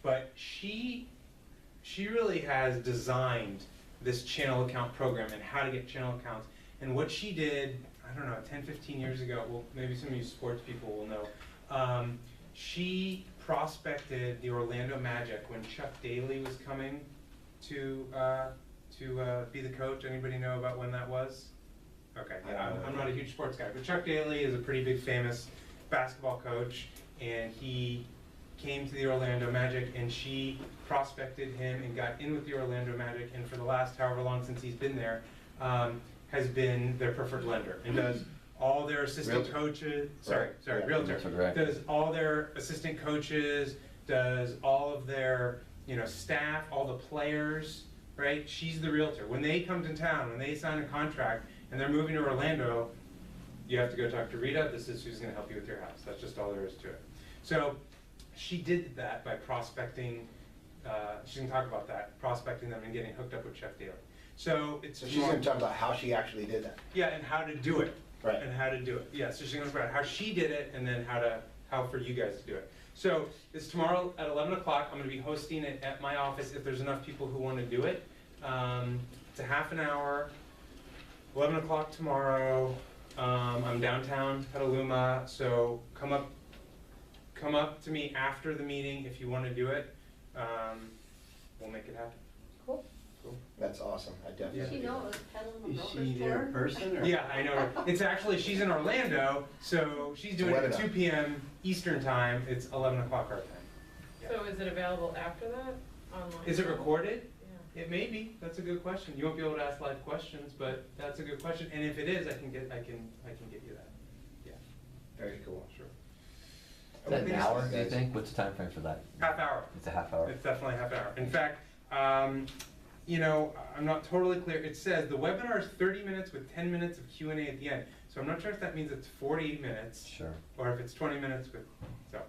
But she really has designed this channel account program and how to get channel accounts. And what she did, I don't know, 10, 15 years ago, well, maybe some of you sports people will know, she prospected the Orlando Magic when Chuck Daly was coming to be the coach. Anybody know about when that was? Okay, yeah, I'm not a huge sports guy, but Chuck Daly is a pretty big famous basketball coach, and he came to the Orlando Magic, and she prospected him and got in with the Orlando Magic, and for the last however long since he's been there, has been their preferred lender, and does all their assistant coaches, realtor, Right. does all their assistant coaches, does all of their, staff, all the players, right? She's the realtor. When they come to town, when they sign a contract, and they're moving to Orlando, you have to go talk to Rita. This is who's going to help you with your house. That's just all there is to it. So she did that by prospecting. She's going to talk about that, prospecting them and getting hooked up with Chef Daly. So it's So she's gonna talk about how she actually did that. yeah, and how to do it. Right. And how to do it. Yeah, so she's going to talk about how she did it and then how for you guys to do it. So it's tomorrow at 11 o'clock. I'm going to be hosting it at my office if there's enough people who want to do it. It's a half an hour. 11 o'clock tomorrow. I'm downtown Petaluma, so come up to me after the meeting if you want to do it. We'll make it happen. Cool. That's awesome, I definitely. Did she know it was Petaluma Is Broker's she there in Store? person or? Yeah, I know. It's actually, she's in Orlando, so she's doing it at Webinar. 2 p.m. Eastern time. It's 11 o'clock our time. Yeah. So is it available after that, online? Is it recorded? Yeah. It may be. That's a good question. You won't be able to ask live questions, but that's a good question. And if it is, I can get you that. Yeah, Very cool. sure. Is that an hour, do you think? What's the time frame for that? Half hour. It's a half hour. It's definitely half hour. In fact, I'm not totally clear. It says the webinar is 30 minutes with 10 minutes of Q&A at the end. So I'm not sure if that means it's 40 minutes Sure. or if it's 20 minutes with, so.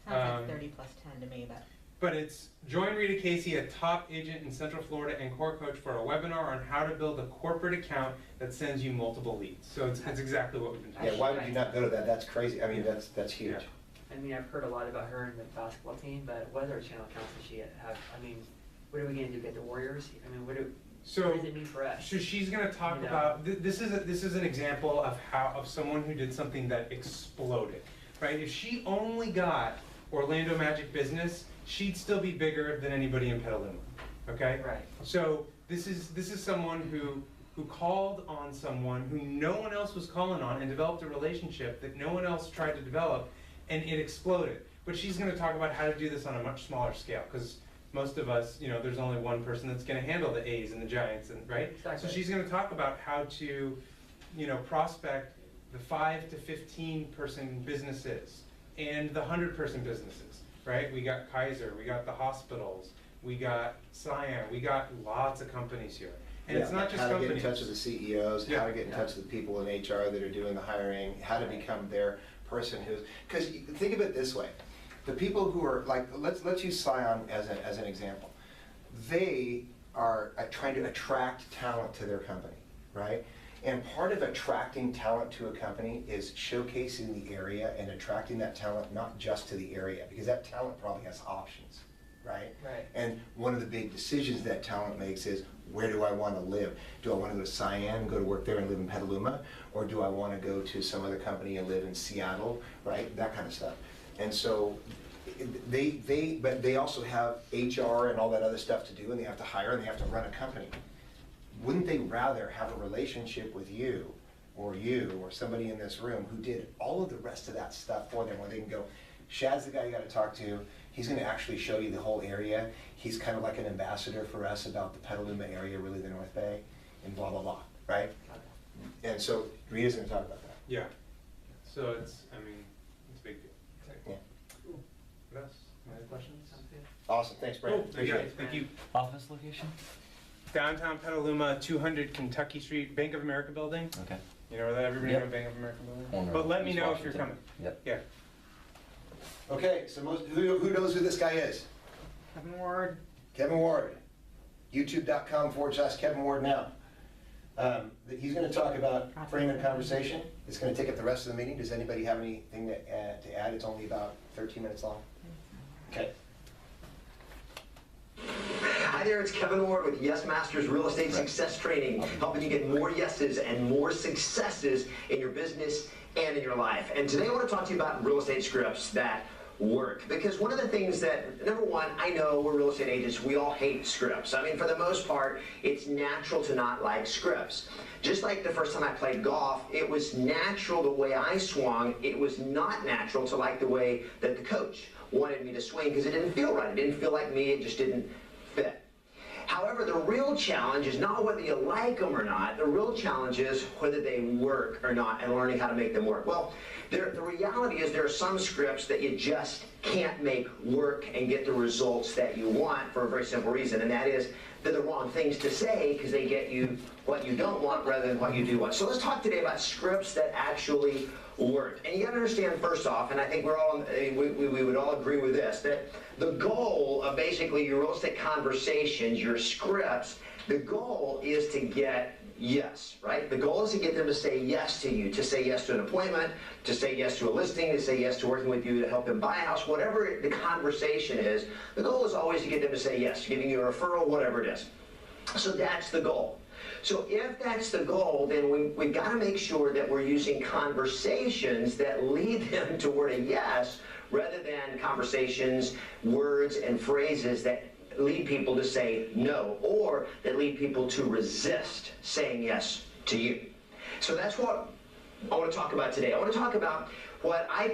Sounds like 30 plus 10 to me, but. But it's join Rita Casey, a top agent in Central Florida and core coach for a webinar on how to build a corporate account that sends you multiple leads. So it's exactly what we've been talking Yeah, why would you not go to that? That's crazy. I mean, that's huge. Yeah. I mean, I've heard a lot about her and the basketball team, but what other channel accounts does she have? I mean, what are we gonna do, get the Warriors? I mean, what So, does it mean for us? so she's going to talk Yeah. about, this is an example of someone who did something that exploded, right? If she only got Orlando Magic business, she'd still be bigger than anybody in Petaluma, okay? Right. So this is someone who called on someone who no one else was calling on and developed a relationship that no one else tried to develop, and it exploded. But she's going to talk about how to do this on a much smaller scale, because most of us, there's only one person that's going to handle the A's and the Giants, and right? Exactly. So she's going to talk about how to, prospect the 5 to 15 person businesses and the 100-person businesses, right? We got Kaiser, we got the hospitals, we got Scion, we got lots of companies here. And it's not just How to companies. get in touch with the CEOs, how to get in touch with the people in HR that are doing the hiring, how to become their person who's, because think of it this way. The people who are, like, let's use Scion as an example. They are trying to attract talent to their company, right? And part of attracting talent to a company is showcasing the area and attracting that talent not just to the area, because that talent probably has options, right? Right. And one of the big decisions that talent makes is, where do I want to live? Do I want to go to Cyan, go to work there and live in Petaluma? Or do I want to go to some other company and live in Seattle, right? That kind of stuff. And so but they also have HR and all that other stuff to do, and they have to hire and they have to run a company. Wouldn't they rather have a relationship with you or somebody in this room who did all of the rest of that stuff for them, where they can go, Shad's the guy you gotta talk to, he's gonna actually show you the whole area, he's kind of like an ambassador for us about the Petaluma area, really the North Bay, and blah, blah, blah, right? And so Rita's gonna talk about that. Yeah. So it's, I mean, it's a big deal. Yeah. What else? Any other questions? Sounds good. Awesome, thanks, Brent, Cool. appreciate it. Thank you. Office location? Downtown Petaluma, 200 Kentucky Street, Bank of America building. Okay. You know where that, everybody Yep. know Bank of America building? Corner But of let me East know if you're Washington. coming. Yep. Yeah. Okay, so who knows who this guy is? Kevin Ward. Kevin Ward, youtube.com/Kevin Ward now. He's going to talk about framing conversation. It's going to take up the rest of the meeting. Does anybody have anything to add? It's only about 13 minutes long. Okay. Hi there, it's Kevin Ward with Yes Masters Real Estate Success Training, helping you get more yeses and more successes in your business and in your life. And today I want to talk to you about real estate scripts that work. Because one of the things that, number one, I know we're real estate agents, we all hate scripts. I mean, for the most part, it's natural to not like scripts. Just like the first time I played golf, it was natural the way I swung. It was not natural to like the way that the coach wanted me to swing, because it didn't feel right. It didn't feel like me. It just didn't fit. However, the real challenge is not whether you like them or not. The real challenge is whether they work or not, and learning how to make them work. Well, the reality is there are some scripts that you just can't make work and get the results that you want for a very simple reason, and that is they're the wrong things to say because they get you what you don't want rather than what you do want. So let's talk today about scripts that actually work. And you got to understand, first off, and I think we would all agree with this, that the goal of basically your real estate conversations, your scripts, the goal is to get yes, right? The goal is to get them to say yes to you, to say yes to an appointment, to say yes to a listing, to say yes to working with you to help them buy a house, whatever the conversation is. The goal is always to get them to say yes, giving you a referral, whatever it is. So that's the goal. So if that's the goal, then we've got to make sure that we're using conversations that lead them toward a yes, rather than conversations, words, and phrases that lead people to say no, or that lead people to resist saying yes to you. So that's what I want to talk about today. I want to talk about what I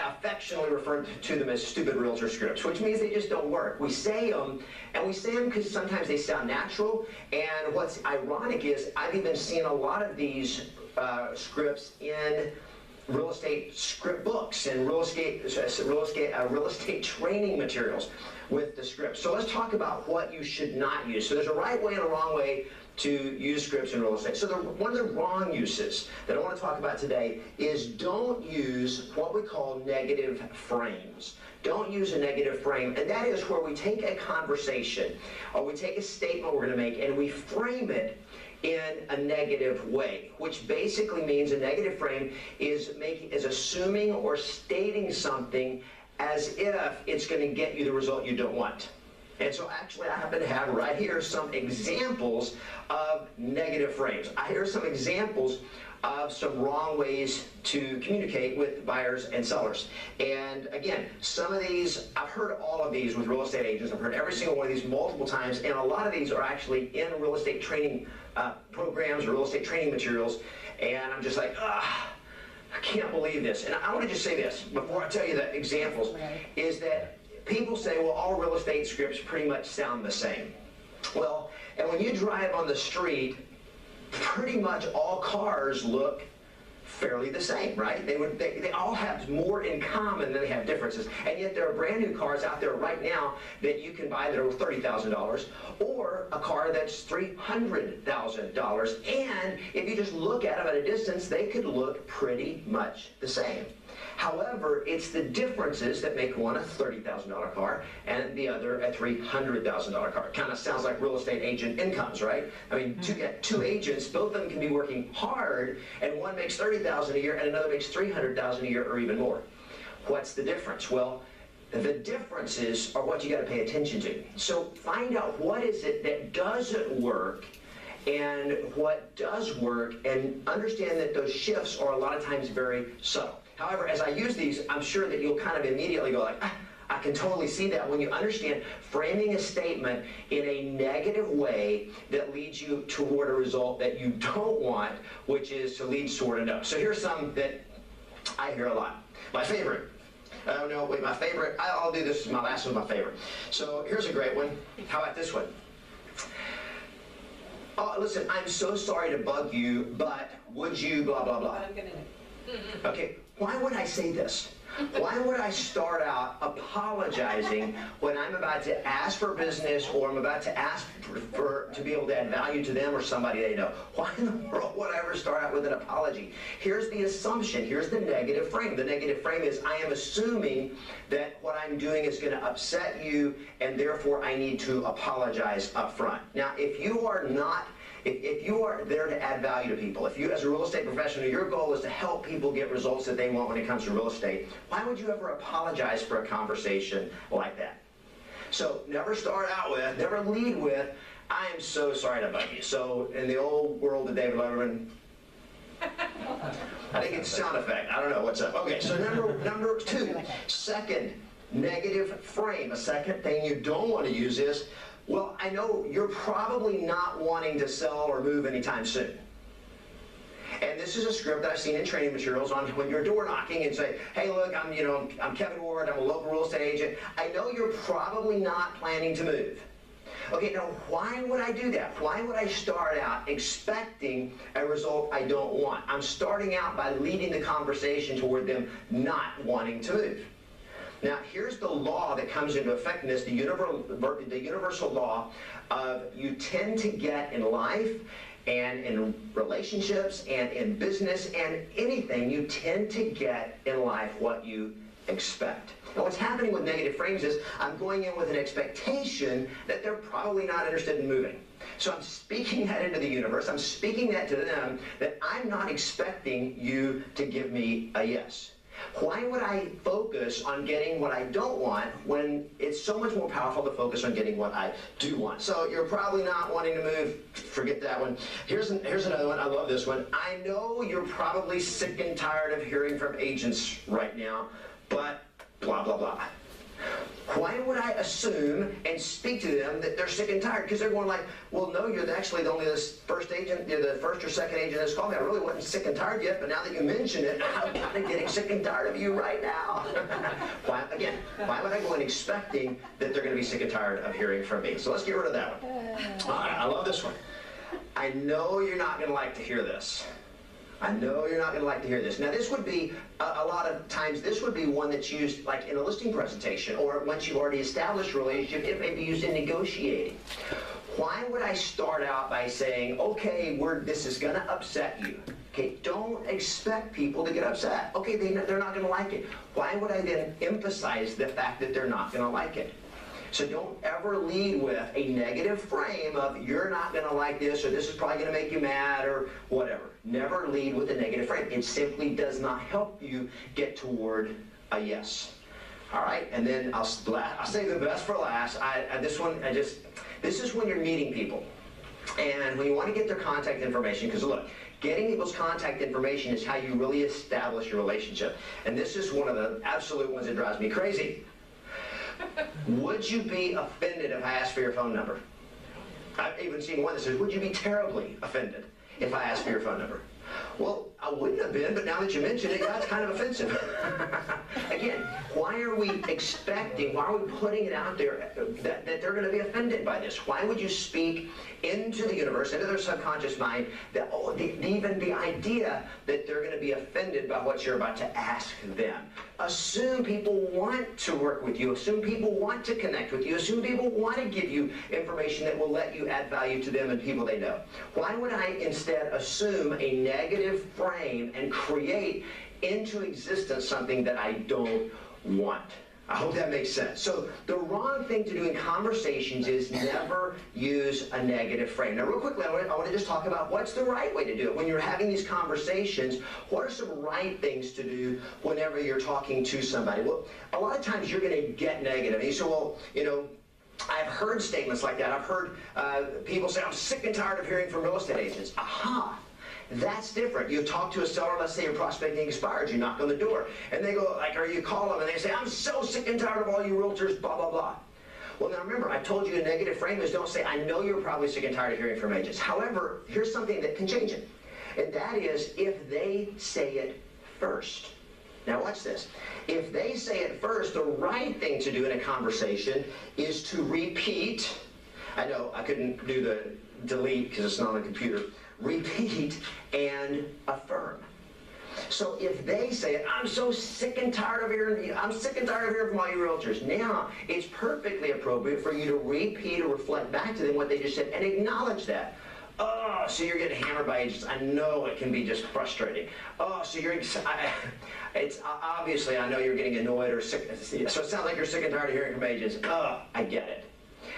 affectionately refer to them as stupid realtor scripts, which means they just don't work. We say them, and we say them because sometimes they sound natural, and what's ironic is I've even seen a lot of these scripts in real estate script books and real estate training materials with the scripts. So let's talk about what you should not use. So there's a right way and a wrong way to use scripts in real estate. So one of the wrong uses that I want to talk about today is don't use what we call negative frames. Don't use a negative frame, and that is where we take a conversation or we take a statement we're going to make and we frame it in a negative way, which basically means a negative frame is assuming or stating something as if it's going to get you the result you don't want. And so actually I happen to have right here some examples of negative frames. I hear some examples of some wrong ways to communicate with buyers and sellers. And again, some of these, I've heard all of these with real estate agents. I've heard every single one of these multiple times, and a lot of these are actually in real estate training programs or real estate training materials, and I'm just like, I can't believe this. And I want to just say this before I tell you the examples, is that people say, well, all real estate scripts pretty much sound the same. Well, and when you drive on the street, pretty much all cars look fairly the same, right? They all have more in common than they have differences. And yet there are brand new cars out there right now that you can buy that are $30,000, or a car that's $300,000. And if you just look at them at a distance, they could look pretty much the same. However, it's the differences that make one a $30,000 car and the other a $300,000 car. Kind of sounds like real estate agent incomes, right? I mean, two agents, both of them can be working hard, and one makes $30,000 a year and another makes $300,000 a year or even more. What's the difference? Well, The differences are what you got to pay attention to. So find out what is it that doesn't work and what does work, and understand that those shifts are a lot of times very subtle. However, as I use these, I'm sure that you'll kind of immediately go like, ah, I can totally see that when you understand framing a statement in a negative way that leads you toward a result that you don't want, which is to lead toward a no. So here's some that I hear a lot. My favorite. Oh no, wait, my favorite. I'll do this as my last one, my favorite. So here's a great one. How about this one? Oh, listen, I'm so sorry to bug you, but would you blah, blah, blah. But I'm gonna. Okay, why would I say this? Why would I start out apologizing when I'm about to ask for business, or I'm about to ask to be able to add value to them or somebody they know? Why in the world would I ever start out with an apology? Here's the assumption. Here's the negative frame. The negative frame is I am assuming that what I'm doing is going to upset you, and therefore I need to apologize up front. Now, if you are not if you are there to add value to people, if you as a real estate professional, your goal is to help people get results that they want when it comes to real estate, why would you ever apologize for a conversation like that? So never start out with, never lead with, I am so sorry to bug you. So in the old world of David Letterman, I think it's sound effect. I don't know what's up. Okay, so number two, second negative frame. A second thing you don't want to use is, well, I know you're probably not wanting to sell or move anytime soon. And this is a script that I've seen in training materials on when you're door knocking and say, hey, look, I'm Kevin Ward, I'm a local real estate agent. I know you're probably not planning to move. Okay, now why would I do that? Why would I start out expecting a result I don't want? I'm starting out by leading the conversation toward them not wanting to move. Now, here's the law that comes into effect in this, the universal law of you tend to get in life and in relationships and in business and anything, you tend to get in life what you expect. Now, what's happening with negative frames is I'm going in with an expectation that they're probably not interested in moving. So I'm speaking that into the universe. I'm speaking that to them, that I'm not expecting you to give me a yes. Why would I focus on getting what I don't want when it's so much more powerful to focus on getting what I do want? So you're probably not wanting to move. Forget that one. Here's another one. I love this one. I know you're probably sick and tired of hearing from agents right now, but blah, blah, blah. Why would I assume and speak to them that they're sick and tired? Because they're going like, well, no, you're actually only this first agent, you're the first or second agent that's called me. I really wasn't sick and tired yet, but now that you mention it, I'm kind of getting sick and tired of you right now. Why would I go in expecting that they're going to be sick and tired of hearing from me? So let's get rid of that one. All right, I love this one. I know you're not going to like to hear this. I know you're not going to like to hear this. Now, this would be, a lot of times, this would be one that's used like in a listing presentation, or once you've already established a relationship, it may be used in negotiating. Why would I start out by saying, okay, this is going to upset you? Okay, don't expect people to get upset. Okay, they're not going to like it. Why would I then emphasize the fact that they're not going to like it? So don't ever lead with a negative frame of you're not going to like this, or this is probably going to make you mad, or whatever. Never lead with a negative frame. It simply does not help you get toward a yes. All right, and then I'll save the best for last. This is when you're meeting people, and when you want to get their contact information, because look, getting people's contact information is how you really establish your relationship. And this is one of the absolute ones that drives me crazy. Would you be offended if I asked for your phone number? I've even seen one that says, would you be terribly offended if I asked for your phone number? Well, I wouldn't have been, but now that you mention it, that's kind of offensive. Again, why are we expecting, why are we putting it out there that they're going to be offended by this? Why would you speak into the universe, into their subconscious mind, that even the idea that they're going to be offended by what you're about to ask them? Assume people want to work with you. Assume people want to connect with you. Assume people want to give you information that will let you add value to them and people they know. Why would I instead assume a negative frame and create into existence something that I don't want? I hope that makes sense. So the wrong thing to do in conversations is never use a negative frame. Now real quickly, I want to just talk about what's the right way to do it. When you're having these conversations, what are some right things to do whenever you're talking to somebody? Well, a lot of times you're going to get negative. And you say, well, you know, I've heard statements like that. I've heard people say, I'm sick and tired of hearing from real estate agents. Aha! That's different. You talk to a seller, let's say your prospecting expires, you knock on the door, and they go, like, or you call them and they say, I'm so sick and tired of all you realtors, blah, blah, blah. Well, now remember, I told you a negative frame is don't say, I know you're probably sick and tired of hearing from agents. However, here's something that can change it, and that is if they say it first. Now watch this. If they say it first, the right thing to do in a conversation is to repeat. I know I couldn't do the delete because it's not on the computer. Repeat and affirm. So if they say, I'm so sick and tired of hearing, I'm sick and tired of hearing from all you realtors. Now, it's perfectly appropriate for you to repeat or reflect back to them what they just said and acknowledge that. Oh, so you're getting hammered by agents. I know it can be just frustrating. Oh, so it's obviously, I know you're getting annoyed or sick. So it sounds like you're sick and tired of hearing from agents. Oh, I get it.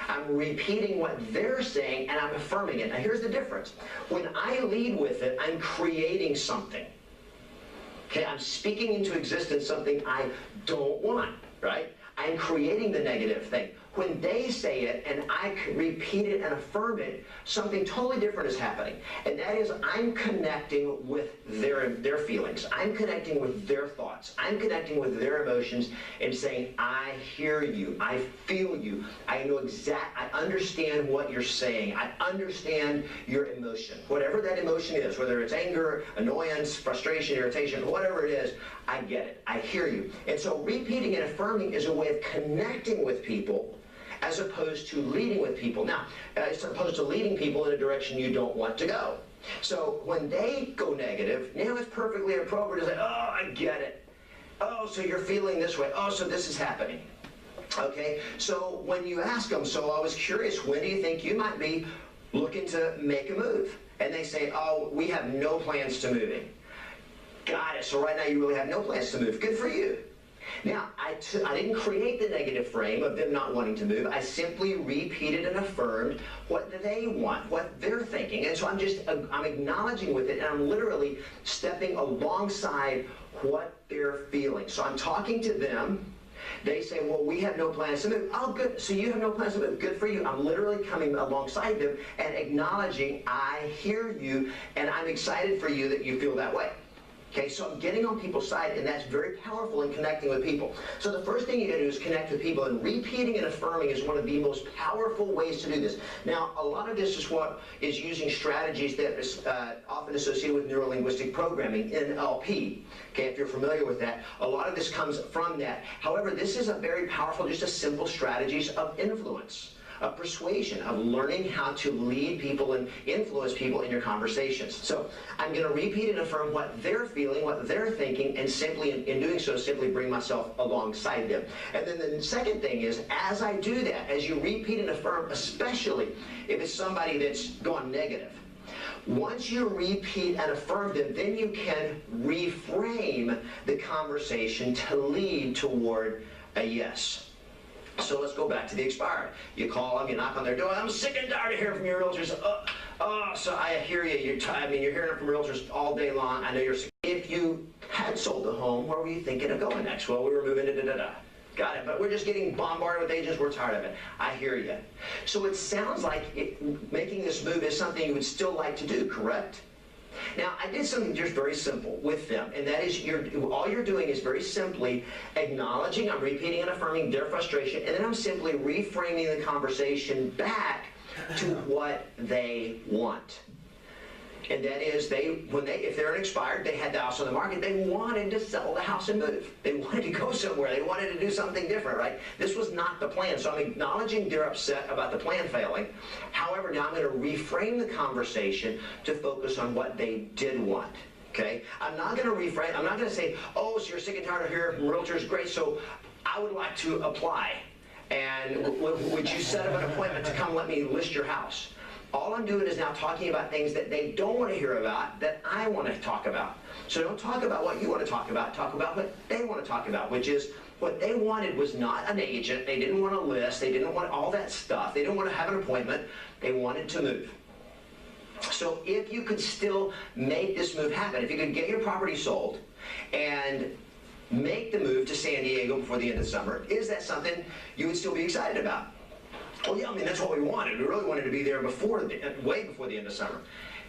I'm repeating what they're saying and I'm affirming it. Now here's the difference. When I lead with it, I'm creating something. Okay, I'm speaking into existence something I don't want, right? I'm creating the negative thing. When they say it and I repeat it and affirm it, something totally different is happening. And that is I'm connecting with their feelings. I'm connecting with their thoughts. I'm connecting with their emotions and saying, I hear you. I feel you. I know I understand what you're saying. I understand your emotion. Whatever that emotion is, whether it's anger, annoyance, frustration, irritation, whatever it is, I get it. I hear you. And so repeating and affirming is a way of connecting with people as opposed to leading with people. Now, as opposed to leading people in a direction you don't want to go. So when they go negative, now it's perfectly appropriate to say, oh, I get it. Oh, so you're feeling this way. Oh, so this is happening. Okay, so when you ask them, so I was curious, when do you think you might be looking to make a move? And they say, oh, we have no plans to moving. Got it, so right now you really have no plans to move. Good for you. Now, I didn't create the negative frame of them not wanting to move. I simply repeated and affirmed what they want, what they're thinking. And so I'm acknowledging with it, and I'm literally stepping alongside what they're feeling. So I'm talking to them. They say, well, we have no plans to move. Oh, good. So you have no plans to move. Good for you. I'm literally coming alongside them and acknowledging I hear you, and I'm excited for you that you feel that way. Okay, so I'm getting on people's side, and that's very powerful in connecting with people. So the first thing you gotta do is connect with people, and repeating and affirming is one of the most powerful ways to do this. Now, a lot of this is what is using strategies that is often associated with neuro-linguistic programming, NLP. Okay, if you're familiar with that, a lot of this comes from that. However, this is a very powerful, just a simple strategies of influence, of persuasion, of learning how to lead people and influence people in your conversations. So I'm going to repeat and affirm what they're feeling, what they're thinking, and simply, in doing so, simply bring myself alongside them. And then the second thing is, as I do that, as you repeat and affirm, especially if it's somebody that's gone negative, once you repeat and affirm them, then you can reframe the conversation to lead toward a yes. So let's go back to the expired. You call them, you knock on their door. I'm sick and tired of hearing from your realtors. So I hear you. You're hearing it from realtors all day long. I know you're sick. If you had sold the home, where were you thinking of going next? Well, we were moving to da-da-da. Got it, but we're just getting bombarded with agents. We're tired of it. I hear you. So it sounds like making this move is something you would still like to do, correct? Now, I did something just very simple with them, and that is all you're doing is very simply acknowledging, I'm repeating and affirming their frustration, and then I'm simply reframing the conversation back to what they want. And that is, if they're an expired, they had the house on the market, they wanted to sell the house and move. They wanted to go somewhere. They wanted to do something different, right? This was not the plan. So I'm acknowledging they're upset about the plan failing. However, now I'm going to reframe the conversation to focus on what they did want. Okay? I'm not going to reframe. I'm not going to say, oh, so you're sick and tired of hearing from realtors. Great. So I would like to apply. And would you set up an appointment to come let me list your house? All I'm doing is now talking about things that they don't want to hear about that I want to talk about. So don't talk about what you want to talk about what they want to talk about, which is what they wanted was not an agent, they didn't want a list, they didn't want all that stuff, they didn't want to have an appointment, they wanted to move. So if you could still make this move happen, if you could get your property sold and make the move to San Diego before the end of the summer, is that something you would still be excited about? Oh yeah, I mean, that's what we wanted. We really wanted to be there way before the end of summer.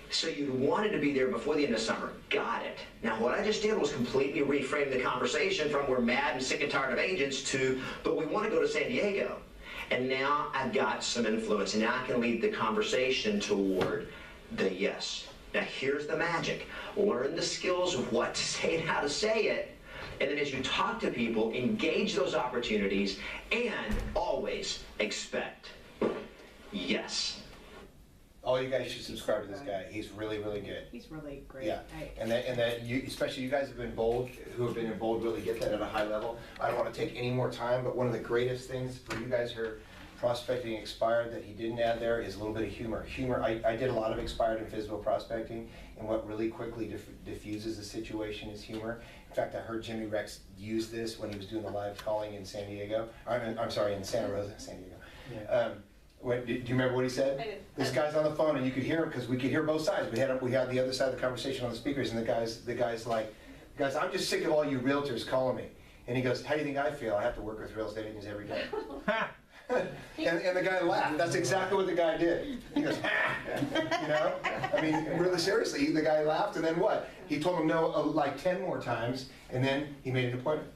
So you wanted to be there before the end of summer. Got it. Now what I just did was completely reframe the conversation from we're mad and sick and tired of agents to, but we want to go to San Diego. And now I've got some influence, and now I can lead the conversation toward the yes. Now here's the magic. Learn the skills of what to say and how to say it. And then as you talk to people, engage those opportunities and always expect yes. All you guys should subscribe to this guy. He's really, really good. He's really great. Yeah, and that you, especially you guys have been bold, who have been in bold, really get that at a high level. I don't want to take any more time, but one of the greatest things for you guys who are prospecting expired that he didn't add there is a little bit of humor. Humor, I did a lot of expired and physical prospecting, and what really quickly diffuses the situation is humor. In fact, I heard Jimmy Rex use this when he was doing the live calling in San Diego. I'm sorry, in Santa Rosa, San Diego. Yeah. Do you remember what he said? I did. This guy's on the phone, and you could hear him because we could hear both sides. We had the other side of the conversation on the speakers, and the guy's like, guys, I'm just sick of all you realtors calling me. And he goes, how do you think I feel? I have to work with real estate agents every day. and the guy laughed. That's exactly what the guy did. He goes, ha! You know? I mean, really seriously, the guy laughed, and then what? He told him no like 10 more times, and then he made an appointment.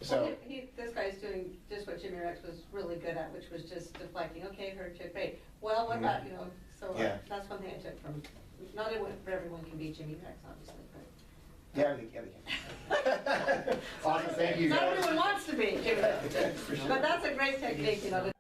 So. Well, this guy's doing just what Jimmy Rex was really good at, which was just deflecting. Okay, heard you, great. Well, what about, so Yeah. that's one thing I took from, not everyone can be Jimmy Rex, obviously, but. Yeah, they can. Awesome, thank you Not guys. everyone wants to be Jimmy Rex, but that's a great technique, to